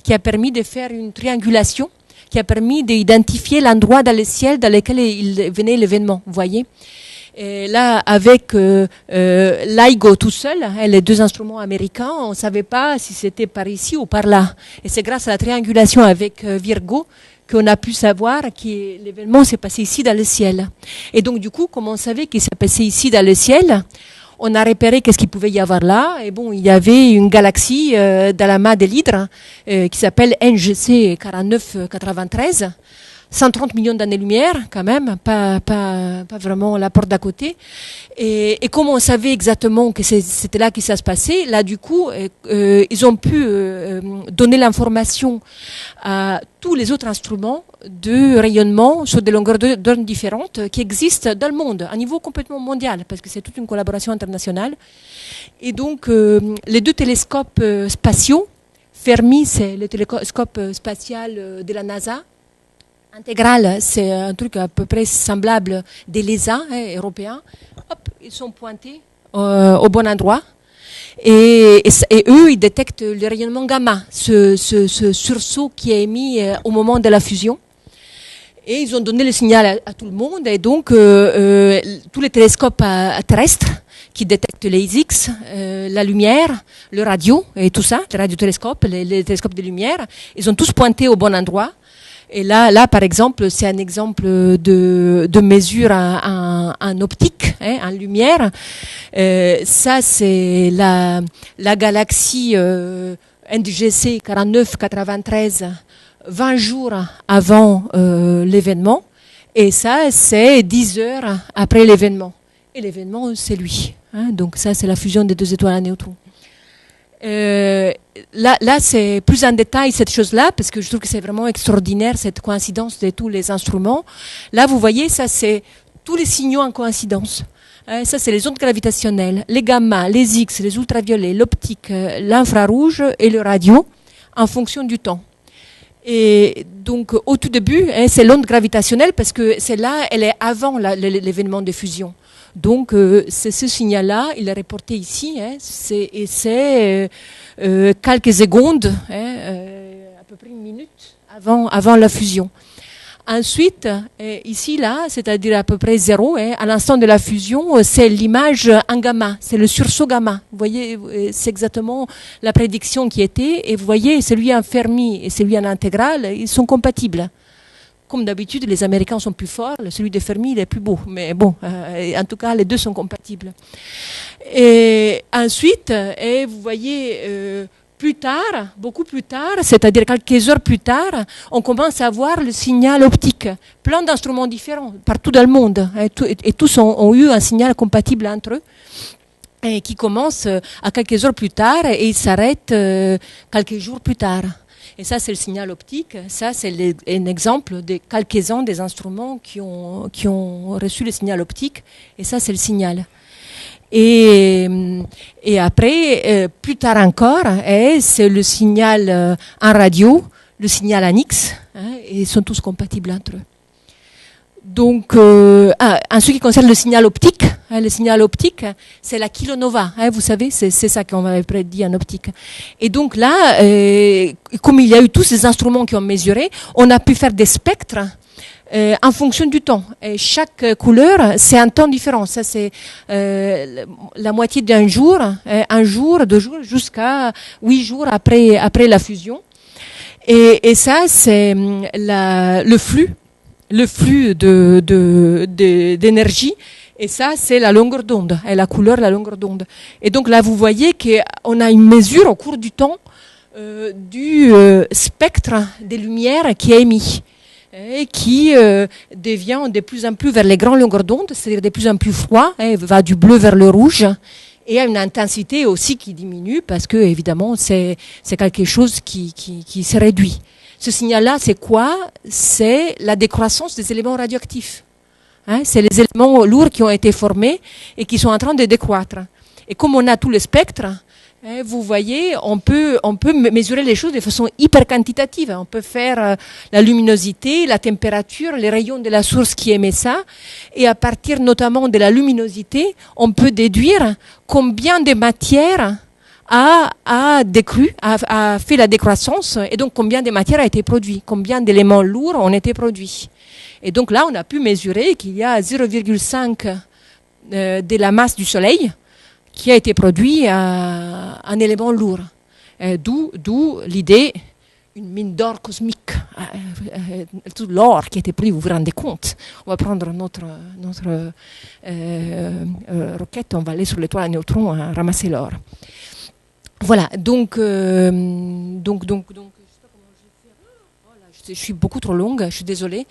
qui a permis de faire une triangulation, qui a permis d'identifier l'endroit dans le ciel dans lequel il venait l'événement, vous voyez. Et là, avec LIGO tout seul, les 2 instruments américains, on ne savait pas si c'était par ici ou par là. Et c'est grâce à la triangulation avec Virgo qu'on a pu savoir que l'événement s'est passé ici dans le ciel. Et donc, du coup, comme on savait qu'il s'est passé ici dans le ciel, on a repéré qu'est-ce qu'il pouvait y avoir là. Et bon, il y avait une galaxie dans la main de l'Hydre qui s'appelle NGC 4993. 130 millions d'années-lumière, quand même, pas vraiment la porte d'à côté. Et comme on savait exactement que c'était là que ça se passait, là, du coup, ils ont pu donner l'information à tous les autres instruments de rayonnement sur des longueurs d'onde différentes qui existent dans le monde, à niveau complètement mondial, parce que c'est toute une collaboration internationale. Et donc, les 2 télescopes spatiaux, Fermi, c'est le télescope spatial de la NASA, Intégral, c'est un truc à peu près semblable des LESA européens. Hop, ils sont pointés au bon endroit. Et eux, ils détectent le rayonnement gamma, ce sursaut qui est émis au moment de la fusion. Et ils ont donné le signal à tout le monde. Et donc, tous les télescopes terrestres qui détectent les X, la lumière, le radio et tout ça, les radiotélescopes, les télescopes de lumière, ils ont tous pointé au bon endroit. Et là, par exemple, c'est un exemple de mesure en optique, en lumière. Ça, c'est la galaxie NGC 4993, 20 jours avant l'événement. Et ça, c'est 10 heures après l'événement. Et l'événement, c'est lui. Donc ça, c'est la fusion des 2 étoiles à neutrons. Là, c'est plus en détail cette chose-là, parce que je trouve que c'est vraiment extraordinaire, cette coïncidence de tous les instruments. Là, vous voyez, ça, c'est tous les signaux en coïncidence. Ça, c'est les ondes gravitationnelles, les gamma, les X, les ultraviolets, l'optique, l'infrarouge et le radio, en fonction du temps. Et donc, au tout début, c'est l'onde gravitationnelle, parce que celle-là, elle est avant l'événement de fusion. Donc, c'est ce signal-là, il est reporté ici, et c'est quelques secondes, à peu près 1 minute avant la fusion. Ensuite, ici, là, c'est-à-dire à peu près 0, à l'instant de la fusion, c'est l'image en gamma, c'est le sursaut gamma. Vous voyez, c'est exactement la prédiction qui était, et vous voyez, celui en Fermi et celui en intégral, ils sont compatibles. Comme d'habitude, les Américains sont plus forts, celui de Fermi, il est plus beau. Mais bon, en tout cas, les 2 sont compatibles. Et ensuite, vous voyez, plus tard, beaucoup plus tard, c'est-à-dire quelques heures plus tard, on commence à voir le signal optique. Plein d'instruments différents, partout dans le monde. Et tous ont eu un signal compatible entre eux. Et qui commence à quelques heures plus tard et il s'arrête quelques jours plus tard. Et ça, c'est le signal optique. Ça, c'est un exemple de quelques-uns des instruments qui ont reçu le signal optique. Et ça, c'est le signal. Et après, plus tard encore, c'est le signal en radio, le signal en X, et ils sont tous compatibles entre eux. Donc, en ce qui concerne le signal optique, c'est la kilonova. Vous savez, c'est ça qu'on avait prédit en optique. Et donc là, comme il y a eu tous ces instruments qui ont mesuré, on a pu faire des spectres en fonction du temps. Et chaque couleur, c'est un temps différent. Ça, c'est la moitié d'un jour, 2 jours, jusqu'à 8 jours après la fusion. Et ça, c'est le flux d'énergie. Et ça, c'est la longueur d'onde, et la couleur, la longueur d'onde. Et donc là, vous voyez qu'on a une mesure au cours du temps du spectre des lumières qui est émis et qui devient de plus en plus vers les grandes longueurs d'onde, c'est-à-dire de plus en plus froid, va du bleu vers le rouge, et a une intensité aussi qui diminue parce que, évidemment, c'est quelque chose qui se réduit. Ce signal-là, c'est quoi? C'est la décroissance des éléments radioactifs. C'est les éléments lourds qui ont été formés et qui sont en train de décroître. Et comme on a tout le spectre, vous voyez, on peut mesurer les choses de façon hyper quantitative. On peut faire la luminosité, la température, les rayons de la source qui émet ça. Et à partir notamment de la luminosité, on peut déduire combien de matière a décru, a fait la décroissance, et donc combien de matière a été produit, combien d'éléments lourds ont été produits. Et donc là, on a pu mesurer qu'il y a 0,5 de la masse du Soleil qui a été produit en éléments lourds. D'où l'idée, une mine d'or cosmique. Tout l'or qui a été produit, vous vous rendez compte. On va prendre notre roquette, on va aller sur l'étoile à neutrons, ramasser l'or. Voilà, donc je suis beaucoup trop longue, je suis désolée.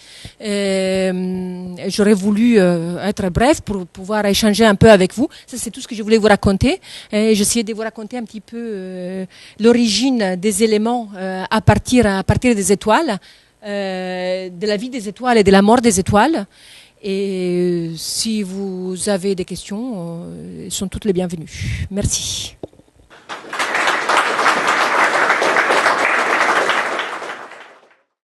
J'aurais voulu être bref pour pouvoir échanger un peu avec vous. Ça, c'est tout ce que je voulais vous raconter. J'essayais de vous raconter un petit peu l'origine des éléments à partir des étoiles, de la vie des étoiles et de la mort des étoiles. Et si vous avez des questions, elles sont toutes les bienvenues. Merci.